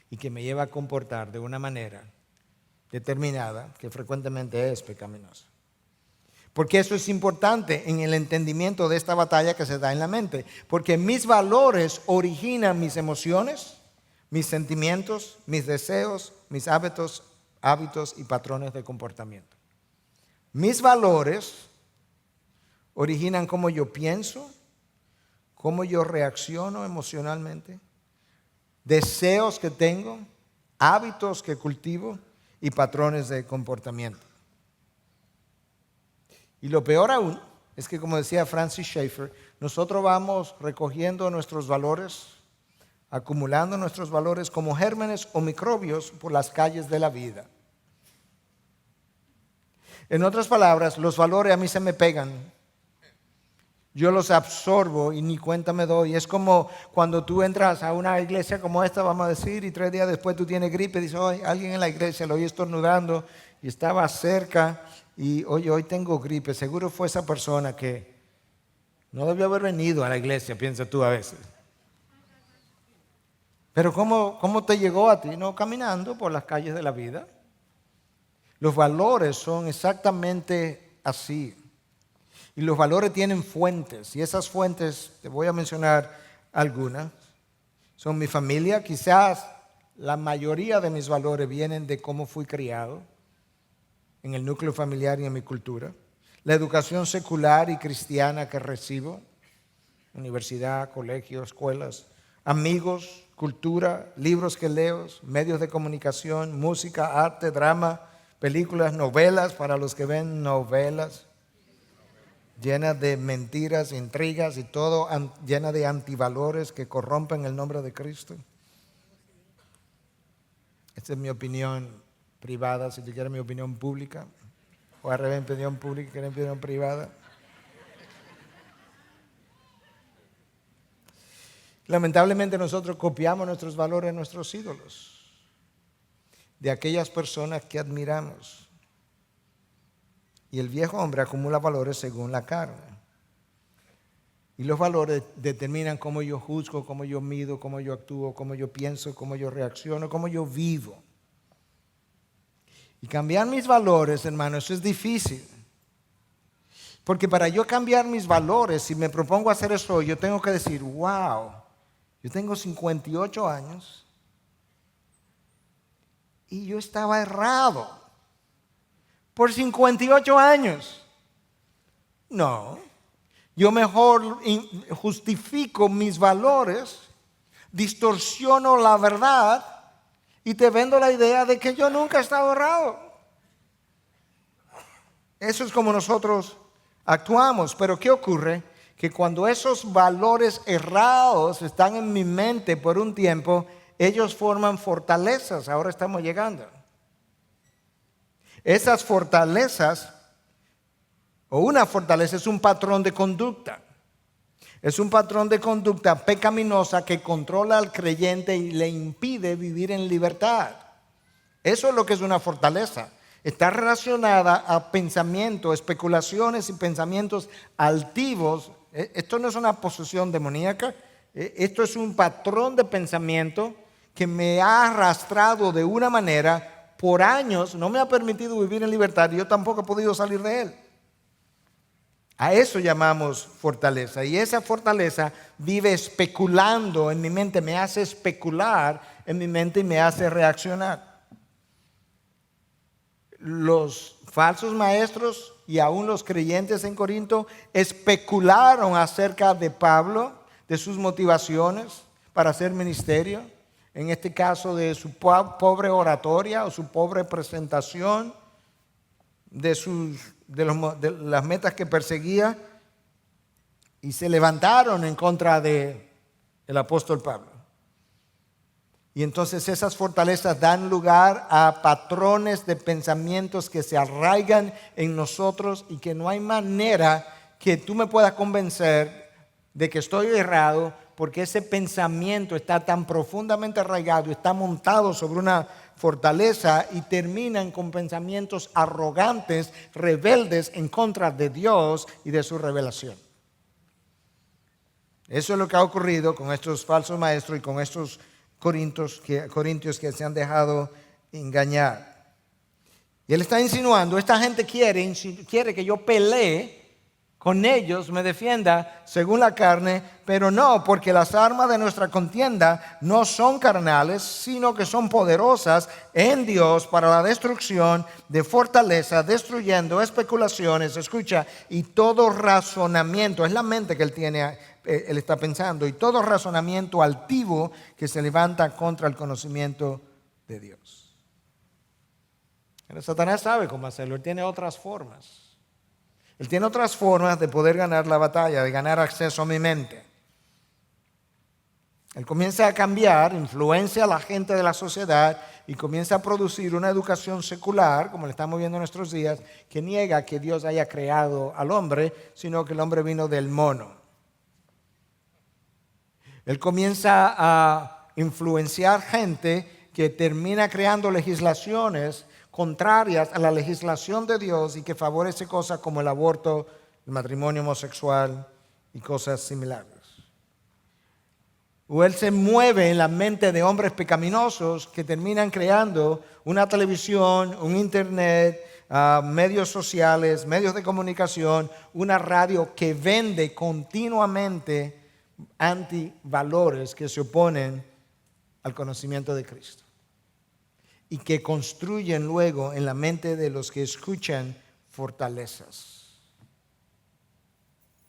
Speaker 1: y que me lleva a comportar de una manera determinada que frecuentemente es pecaminosa. Porque eso es importante en el entendimiento de esta batalla que se da en la mente. Porque mis valores originan mis emociones, mis sentimientos, mis deseos, mis hábitos y patrones de comportamiento. Mis valores originan cómo yo pienso, cómo yo reacciono emocionalmente, deseos que tengo, hábitos que cultivo y patrones de comportamiento. Y lo peor aún es que, como decía Francis Schaeffer, nosotros vamos recogiendo nuestros valores, acumulando nuestros valores como gérmenes o microbios por las calles de la vida. En otras palabras, los valores a mí se me pegan. Yo los absorbo y ni cuenta me doy. Es como cuando tú entras a una iglesia como esta, vamos a decir, y 3 días después tú tienes gripe y dices, oye, alguien en la iglesia lo oí estornudando y estaba cerca y, oye, hoy tengo gripe. Seguro fue esa persona que no debió haber venido a la iglesia, piensas tú a veces. Pero ¿cómo te llegó a ti? No, caminando por las calles de la vida. Los valores son exactamente así. Y los valores tienen fuentes. Y esas fuentes, te voy a mencionar algunas. Son mi familia. Quizás la mayoría de mis valores vienen de cómo fui criado en el núcleo familiar y en mi cultura. La educación secular y cristiana que recibo. Universidad, colegio, escuelas. Amigos, cultura, libros que leo, medios de comunicación, música, arte, drama, películas, novelas, para los que ven novelas, llenas de mentiras, intrigas y todo, llena de antivalores que corrompen el nombre de Cristo. Esta es mi opinión privada, si tú quieres mi opinión pública, o al revés, mi opinión pública, quieres mi opinión privada. Lamentablemente nosotros copiamos nuestros valores de nuestros ídolos, de aquellas personas que admiramos. Y el viejo hombre acumula valores según la carne. Y los valores determinan cómo yo juzgo, cómo yo mido, cómo yo actúo, cómo yo pienso, cómo yo reacciono, cómo yo vivo. Y cambiar mis valores, hermano, eso es difícil. Porque para yo cambiar mis valores, si me propongo hacer eso, yo tengo que decir, wow, yo tengo 58 años y yo estaba errado por 58 años. No, yo mejor justifico mis valores, distorsiono la verdad y te vendo la idea de que yo nunca he estado errado. Eso es como nosotros actuamos. Pero ¿qué ocurre? Que cuando esos valores errados están en mi mente por un tiempo, ellos forman fortalezas. Ahora estamos llegando. Esas fortalezas, o una fortaleza, es un patrón de conducta. Es un patrón de conducta pecaminosa que controla al creyente y le impide vivir en libertad. Eso es lo que es una fortaleza. Está relacionada a pensamientos, especulaciones y pensamientos altivos. Esto no es una posesión demoníaca. Esto es un patrón de pensamiento que me ha arrastrado de una manera por años, no me ha permitido vivir en libertad y yo tampoco he podido salir de él. A eso llamamos fortaleza. Y esa fortaleza vive especulando en mi mente, me hace especular en mi mente y me hace reaccionar. Los falsos maestros y aún los creyentes en Corinto especularon acerca de Pablo, de sus motivaciones para hacer ministerio, en este caso de su pobre oratoria o su pobre presentación, de las metas que perseguía, y se levantaron en contra del apóstol Pablo. Y entonces esas fortalezas dan lugar a patrones de pensamientos que se arraigan en nosotros y que no hay manera que tú me puedas convencer de que estoy errado, porque ese pensamiento está tan profundamente arraigado, está montado sobre una fortaleza y terminan con pensamientos arrogantes, rebeldes en contra de Dios y de su revelación. Eso es lo que ha ocurrido con estos falsos maestros y con estos corintios que se han dejado engañar. Y él está insinuando, esta gente quiere que yo pelee con ellos, me defienda según la carne, pero no, porque las armas de nuestra contienda no son carnales, sino que son poderosas en Dios para la destrucción de fortaleza, destruyendo especulaciones, escucha, y todo razonamiento, es la mente que él está pensando, y todo razonamiento altivo que se levanta contra el conocimiento de Dios. Pero Satanás sabe cómo hacerlo, él tiene otras formas. Él tiene otras formas de poder ganar la batalla, de ganar acceso a mi mente. Él comienza a cambiar, influencia a la gente de la sociedad y comienza a producir una educación secular, como le estamos viendo en nuestros días, que niega que Dios haya creado al hombre, sino que el hombre vino del mono. Él comienza a influenciar gente que termina creando legislaciones contrarias a la legislación de Dios y que favorece cosas como el aborto, el matrimonio homosexual y cosas similares. O él se mueve en la mente de hombres pecaminosos que terminan creando una televisión, un internet, medios sociales, medios de comunicación, una radio que vende continuamente antivalores que se oponen al conocimiento de Cristo y que construyen luego en la mente de los que escuchan fortalezas.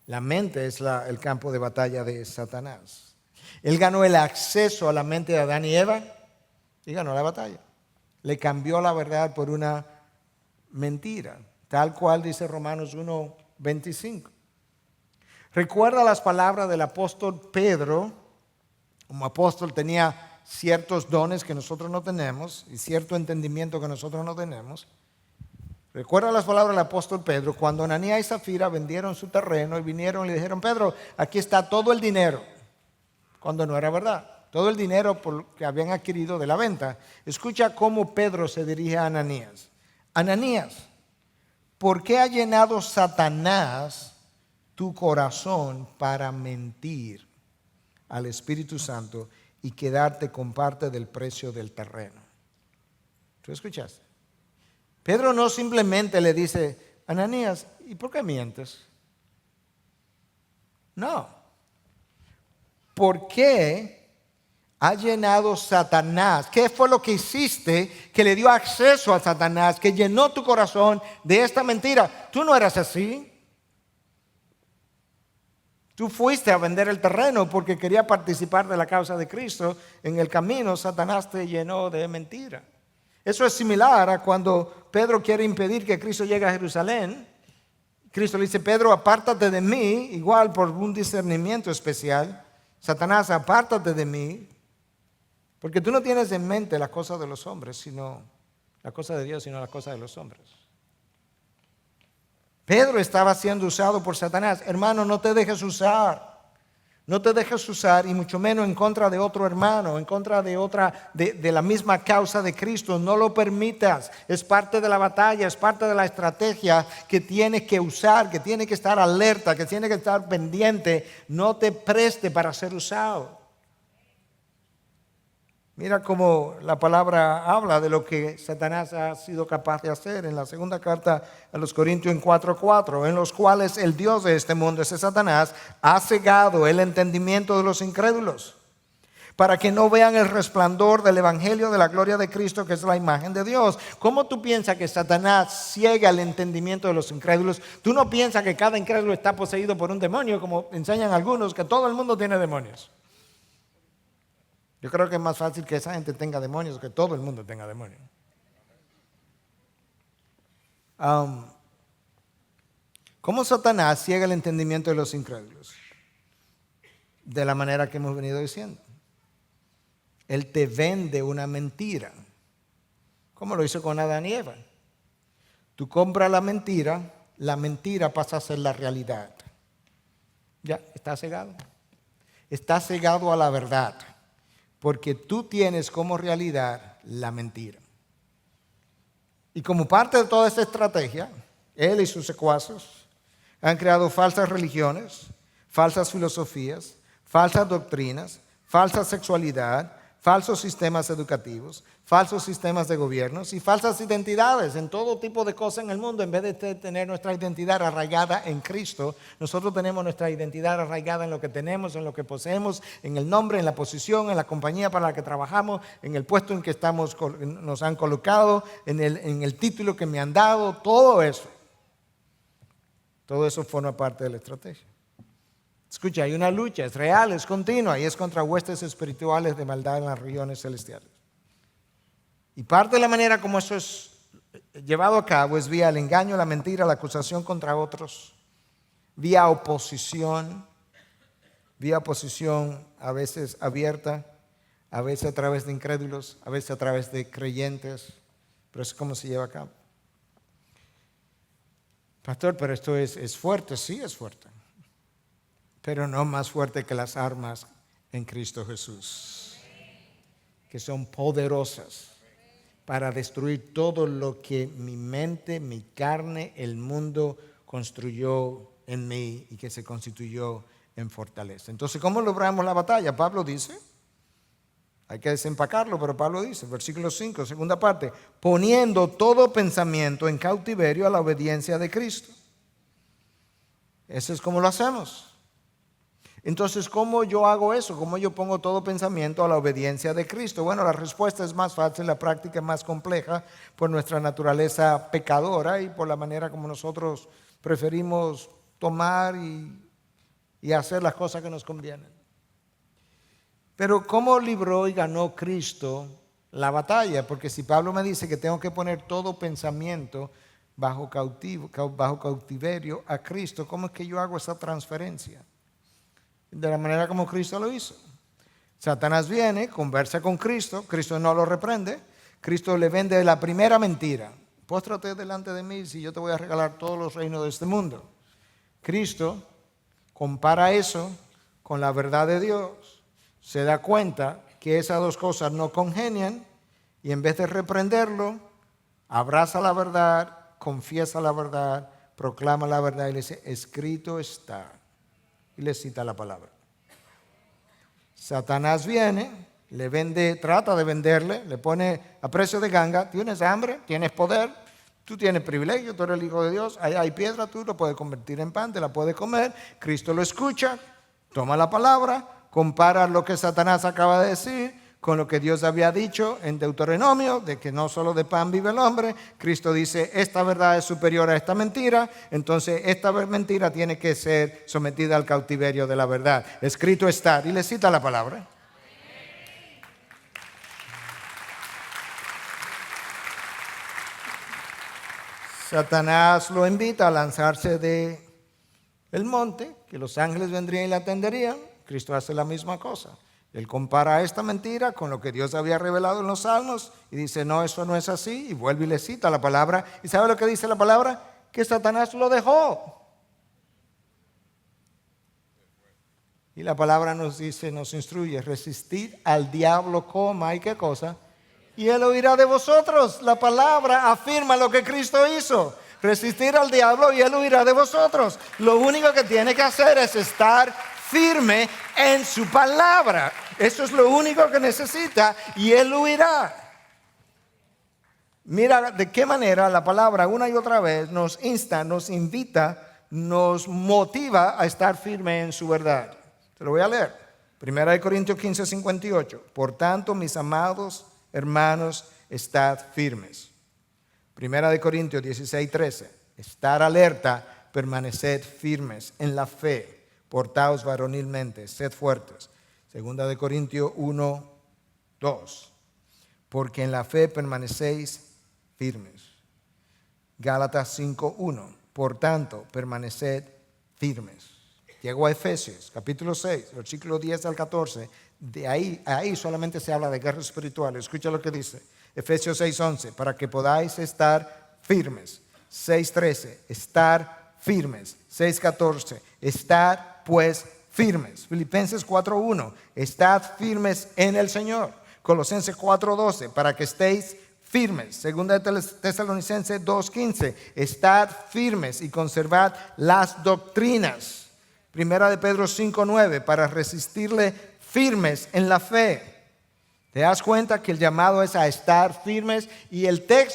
Speaker 1: La mente es el campo de batalla de Satanás. Él ganó el acceso a la mente de Adán y Eva y ganó la batalla. Le cambió la verdad por una mentira, tal cual dice Romanos 1:25. Recuerda las palabras del apóstol Pedro. Como apóstol tenía ciertos dones que nosotros no tenemos y cierto entendimiento que nosotros no tenemos. Recuerda las palabras del apóstol Pedro cuando Ananías y Zafira vendieron su terreno y vinieron y le dijeron: Pedro, aquí está todo el dinero, cuando no era verdad, todo el dinero que habían adquirido de la venta. Escucha cómo Pedro se dirige a Ananías. Ananías, ¿por qué ha llenado Satanás tu corazón para mentir al Espíritu Santo y quedarte con parte del precio del terreno? ¿Tú escuchaste? Pedro no simplemente le dice: Ananías, ¿y por qué mientes? No. ¿Por qué ha llenado Satanás? ¿Qué fue lo que hiciste que le dio acceso a Satanás, que llenó tu corazón de esta mentira? Tú no eras así. Tú fuiste a vender el terreno porque quería participar de la causa de Cristo. En el camino, Satanás te llenó de mentira. Eso es similar a cuando Pedro quiere impedir que Cristo llegue a Jerusalén. Cristo le dice: Pedro, apártate de mí, igual por un discernimiento especial. Satanás, apártate de mí, porque tú no tienes en mente las cosas de los hombres, sino la cosa de Dios, sino las cosas de los hombres. Pedro estaba siendo usado por Satanás. Hermano, no te dejes usar. No te dejes usar, y mucho menos en contra de otro hermano, en contra de la misma causa de Cristo. No lo permitas. Es parte de la batalla, es parte de la estrategia que tienes que usar, que tienes que estar alerta, que tienes que estar pendiente. No te preste para ser usado. Mira cómo la palabra habla de lo que Satanás ha sido capaz de hacer en la segunda carta a los Corintios en 4:4, en los cuales el Dios de este mundo, ese Satanás, ha cegado el entendimiento de los incrédulos, para que no vean el resplandor del evangelio de la gloria de Cristo, que es la imagen de Dios. ¿Cómo tú piensas que Satanás ciega el entendimiento de los incrédulos? Tú no piensas que cada incrédulo está poseído por un demonio, como enseñan algunos, que todo el mundo tiene demonios. Yo creo que es más fácil que esa gente tenga demonios que todo el mundo tenga demonios. ¿Cómo Satanás ciega el entendimiento de los incrédulos? De la manera que hemos venido diciendo. Él te vende una mentira, como lo hizo con Adán y Eva. Tú compras la mentira pasa a ser la realidad. Ya, está cegado. Está cegado a la verdad. Porque tú tienes como realidad la mentira. Y como parte de toda esta estrategia, él y sus secuaces han creado falsas religiones, falsas filosofías, falsas doctrinas, falsa sexualidad, falsos sistemas educativos, falsos sistemas de gobiernos y falsas identidades en todo tipo de cosas en el mundo. En vez de tener nuestra identidad arraigada en Cristo, nosotros tenemos nuestra identidad arraigada en lo que tenemos, en lo que poseemos, en el nombre, en la posición, en la compañía para la que trabajamos, en el puesto en que nos han colocado, en el título que me han dado, todo eso. Todo eso forma parte de la estrategia. Escucha, hay una lucha, es real, es continua y es contra huestes espirituales de maldad en las regiones celestiales. Y parte de la manera como eso es llevado a cabo es vía el engaño, la mentira, la acusación contra otros, vía oposición, vía oposición, a veces abierta, a veces a través de incrédulos, a veces a través de creyentes, pero es como se lleva a cabo. Pastor, pero esto es fuerte, sí es fuerte, pero no más fuerte que las armas en Cristo Jesús, que son poderosas para destruir todo lo que mi mente, mi carne, el mundo construyó en mí y que se constituyó en fortaleza. Entonces, ¿cómo logramos la batalla? Pablo dice, hay que desempacarlo, pero Pablo dice, versículo 5, segunda parte, poniendo todo pensamiento en cautiverio a la obediencia de Cristo. Eso es como lo hacemos. Entonces, ¿cómo yo hago eso? ¿Cómo yo pongo todo pensamiento a la obediencia de Cristo? Bueno, la respuesta es más fácil, la práctica es más compleja por nuestra naturaleza pecadora y por la manera como nosotros preferimos tomar y hacer las cosas que nos convienen. Pero ¿cómo libró y ganó Cristo la batalla? Porque si Pablo me dice que tengo que poner todo pensamiento bajo cautiverio a Cristo, ¿cómo es que yo hago esa transferencia? De la manera como Cristo lo hizo. Satanás viene, conversa con Cristo, Cristo no lo reprende, Cristo le vende la primera mentira. Póstrate delante de mí si yo te voy a regalar todos los reinos de este mundo. Cristo compara eso con la verdad de Dios, se da cuenta que esas dos cosas no congenian y en vez de reprenderlo, abraza la verdad, confiesa la verdad, proclama la verdad y le dice, escrito está. Y le cita la palabra. Satanás viene, le vende, trata de venderle, le pone a precio de ganga, tienes hambre, tienes poder, tú tienes privilegio, tú eres el Hijo de Dios, allá hay piedra, tú lo puedes convertir en pan, te la puedes comer, Cristo lo escucha, toma la palabra, compara lo que Satanás acaba de decir con lo que Dios había dicho en Deuteronomio, de que no solo de pan vive el hombre. Cristo dice, esta verdad es superior a esta mentira, entonces esta mentira tiene que ser sometida al cautiverio de la verdad. Escrito está, y le cita la palabra. Satanás lo invita a lanzarse del monte, que los ángeles vendrían y le atenderían. Cristo hace la misma cosa. Él compara esta mentira con lo que Dios había revelado en los Salmos y dice, no, eso no es así, y vuelve y le cita la palabra. ¿Y sabe lo que dice la palabra? Que Satanás lo dejó. Y la palabra nos dice, nos instruye, resistir al diablo coma, ¿y qué cosa? Y él huirá de vosotros. La palabra afirma lo que Cristo hizo. Resistir al diablo y él huirá de vosotros. Lo único que tiene que hacer es estar firme en su palabra. Eso es lo único que necesita y él huirá. Mira de qué manera la palabra una y otra vez nos insta, nos invita, nos motiva a estar firme en su verdad. Te lo voy a leer. 1 Corintios 15, 58. Por tanto, mis amados hermanos, estad firmes. 1 Corintios 16, 13. Estar alerta, permaneced firmes en la fe. Portaos varonilmente, sed fuertes. 2 Corintios 1, 2. Porque en la fe permanecéis firmes. Gálatas 5, 1. Por tanto, permaneced firmes. Llego a Efesios, capítulo 6, versículo 10 al 14. De ahí solamente se habla de guerra espiritual. Escucha lo que dice. Efesios 6, 11. Para que podáis estar firmes. 6, 13. Estar firmes. 6, 14. Estar pues firmes. Filipenses 4:1, estad firmes en el Señor. Colosenses 4:12, para que estéis firmes. Segunda de Tesalonicenses 2:15, estad firmes y conservad las doctrinas. Primera de Pedro 5:9, para resistirle firmes en la fe. ¿Te das cuenta que el llamado es a estar firmes? Y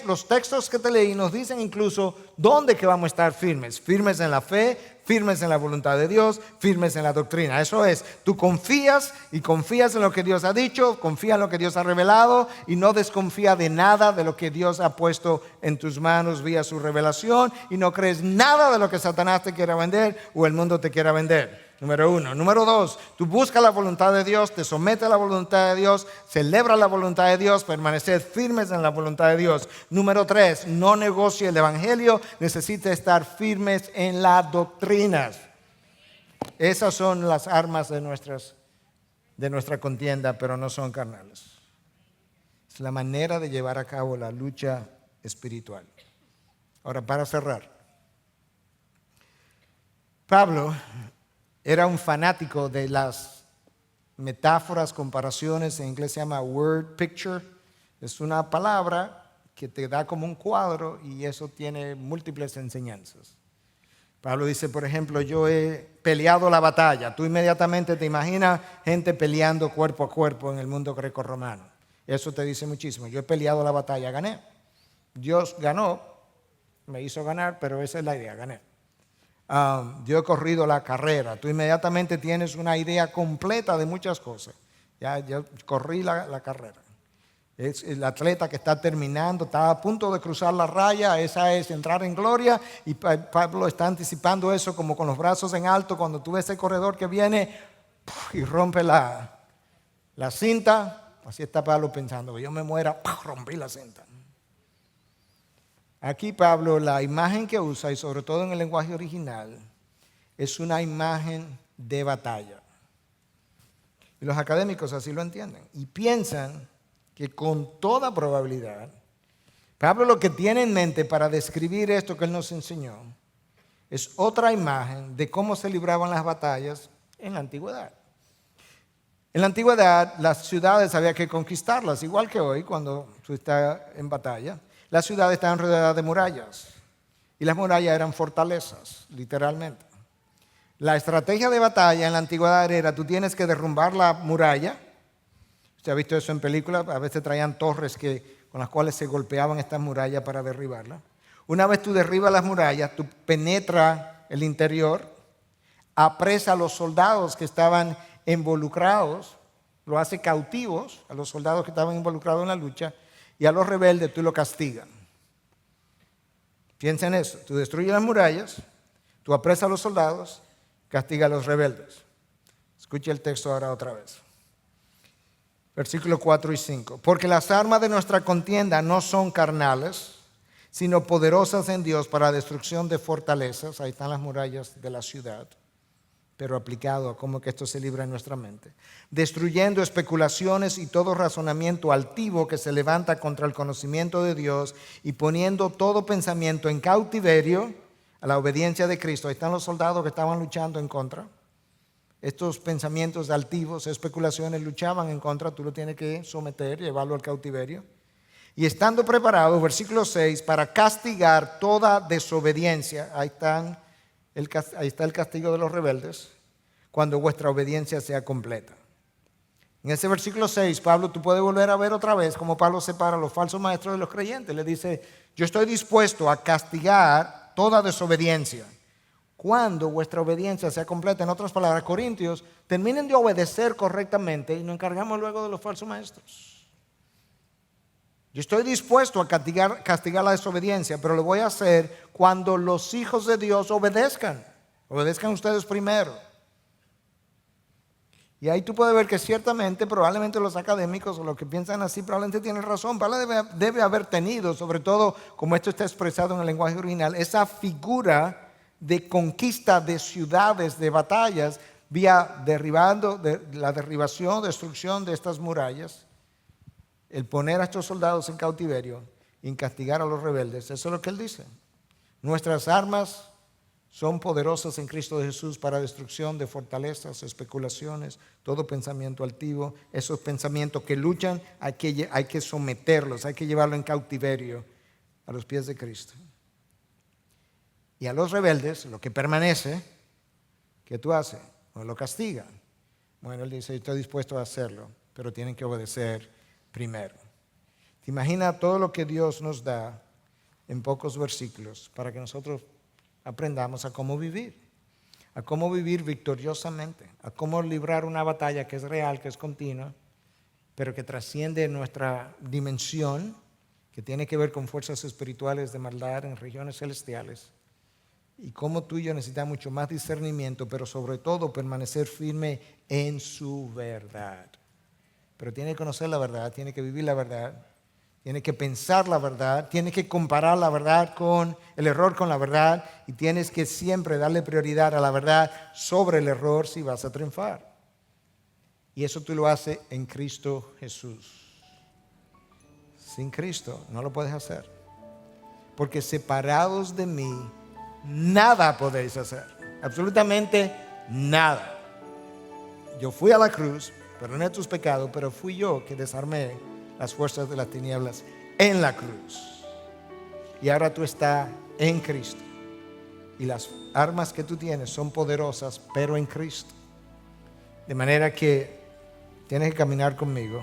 Speaker 1: los textos que te leí nos dicen incluso dónde que vamos a estar firmes. Firmes en la fe, firmes en la voluntad de Dios, firmes en la doctrina. Eso es, tú confías y confías en lo que Dios ha dicho, confías en lo que Dios ha revelado y no desconfías de nada de lo que Dios ha puesto en tus manos vía su revelación y no crees nada de lo que Satanás te quiera vender o el mundo te quiera vender. Número 1. Número 2, tú buscas la voluntad de Dios, te sometes a la voluntad de Dios, celebras la voluntad de Dios, permaneces firmes en la voluntad de Dios. Número 3, no negocie el evangelio, necesita estar firmes en las doctrinas. Esas son las armas de nuestra contienda, pero no son carnales. Es la manera de llevar a cabo la lucha espiritual. Ahora, para cerrar, Pablo era un fanático de las metáforas, comparaciones. En inglés se llama word picture. Es una palabra que te da como un cuadro y eso tiene múltiples enseñanzas. Pablo dice, por ejemplo, yo he peleado la batalla. Tú inmediatamente te imaginas gente peleando cuerpo a cuerpo en el mundo grecorromano. Eso te dice muchísimo. Yo he peleado la batalla, gané. Dios ganó, me hizo ganar, pero esa es la idea, gané. Yo he corrido la carrera. Tú inmediatamente tienes una idea completa de muchas cosas. Ya yo corrí la carrera. Es el atleta que está terminando, está a punto de cruzar la raya, esa es entrar en gloria, y Pablo está anticipando eso como con los brazos en alto cuando tú ves ese corredor que viene y rompe la cinta. Así está Pablo pensando, que yo me muera, rompí la cinta. Aquí Pablo, la imagen que usa, y sobre todo en el lenguaje original, es una imagen de batalla. Y los académicos así lo entienden y piensan que con toda probabilidad, Pablo lo que tiene en mente para describir esto que él nos enseñó es otra imagen de cómo se libraban las batallas en la antigüedad. En la antigüedad, las ciudades había que conquistarlas, igual que hoy cuando tú estás en batalla. Las ciudades estaban rodeadas de murallas y las murallas eran fortalezas, literalmente. La estrategia de batalla en la antigüedad era, tú tienes que derrumbar la muralla. Usted ha visto eso en películas, a veces traían torres con las cuales se golpeaban estas murallas para derribarlas. Una vez tú derribas las murallas, tú penetras el interior, apresa a los soldados que estaban involucrados, lo hace cautivos a los soldados que estaban involucrados en la lucha, y a los rebeldes tú lo castigas. Piensa en eso, tú destruyes las murallas, tú apresas a los soldados, castigas a los rebeldes. Escuche el texto ahora otra vez. Versículos 4 y 5. Porque las armas de nuestra contienda no son carnales, sino poderosas en Dios para la destrucción de fortalezas. Ahí están las murallas de la ciudad, pero aplicado a cómo que esto se libra en nuestra mente. Destruyendo especulaciones y todo razonamiento altivo que se levanta contra el conocimiento de Dios y poniendo todo pensamiento en cautiverio a la obediencia de Cristo. Ahí están los soldados que estaban luchando en contra. Estos pensamientos altivos, especulaciones, luchaban en contra, tú lo tienes que someter, llevarlo al cautiverio. Y estando preparados, versículo 6, para castigar toda desobediencia, ahí está el castigo de los rebeldes, cuando vuestra obediencia sea completa. En ese versículo 6, Pablo, tú puedes volver a ver otra vez cómo Pablo separa a los falsos maestros de los creyentes. Le dice, yo estoy dispuesto a castigar toda desobediencia cuando vuestra obediencia sea completa. En otras palabras, Corintios, terminen de obedecer correctamente y nos encargamos luego de los falsos maestros. Yo estoy dispuesto a castigar la desobediencia, pero lo voy a hacer cuando los hijos de Dios obedezcan. Obedezcan ustedes primero. Y ahí tú puedes ver que ciertamente, probablemente los académicos o los que piensan así probablemente tienen razón. Pablo debe haber tenido, sobre todo como esto está expresado en el lenguaje original, esa figura de conquista de ciudades, de batallas, vía la derribación, destrucción de estas murallas, el poner a estos soldados en cautiverio y castigar a los rebeldes. Eso es lo que él dice. Nuestras armas son poderosas en Cristo Jesús para destrucción de fortalezas, especulaciones, todo pensamiento altivo. Esos pensamientos que luchan hay que someterlos, hay que llevarlos en cautiverio a los pies de Cristo. Y a los rebeldes, lo que permanece, ¿qué tú haces? No lo castigan. Bueno, él dice, estoy dispuesto a hacerlo, pero tienen que obedecer primero. ¿Te imaginas todo lo que Dios nos da en pocos versículos para que nosotros aprendamos a cómo vivir victoriosamente, a cómo librar una batalla que es real, que es continua, pero que trasciende nuestra dimensión, que tiene que ver con fuerzas espirituales de maldad en regiones celestiales? Y cómo tú y yo necesitamos mucho más discernimiento, pero sobre todo permanecer firme en su verdad. Pero tiene que conocer la verdad, tiene que vivir la verdad, tienes que pensar la verdad, tienes que comparar la verdad con el error con la verdad y tienes que siempre darle prioridad a la verdad sobre el error si vas a triunfar. Y eso tú lo haces en Cristo Jesús. Sin Cristo no lo puedes hacer. Porque separados de mí, nada podéis hacer. Absolutamente nada. Yo fui a la cruz, perdoné tus pecados, pero fui yo que desarmé las fuerzas de las tinieblas en la cruz. Y ahora tú estás en Cristo. Y las armas que tú tienes son poderosas, pero en Cristo. De manera que tienes que caminar conmigo.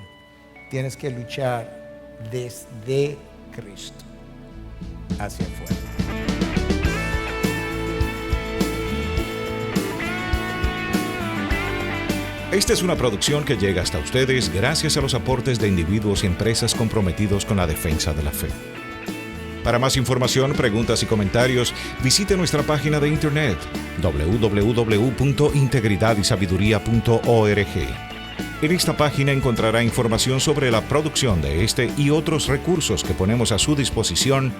Speaker 1: Tienes que luchar desde Cristo hacia afuera.
Speaker 2: Esta es una producción que llega hasta ustedes gracias a los aportes de individuos y empresas comprometidos con la defensa de la fe. Para más información, preguntas y comentarios, visite nuestra página de internet www.integridadysabiduría.org. En esta página encontrará información sobre la producción de este y otros recursos que ponemos a su disposición,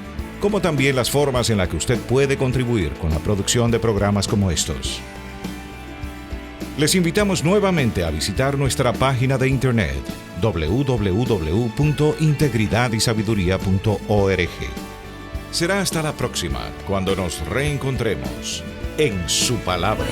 Speaker 2: como también las formas en las que usted puede contribuir con la producción de programas como estos. Les invitamos nuevamente a visitar nuestra página de internet www.integridadysabiduría.org. Será hasta la próxima cuando nos reencontremos en su palabra.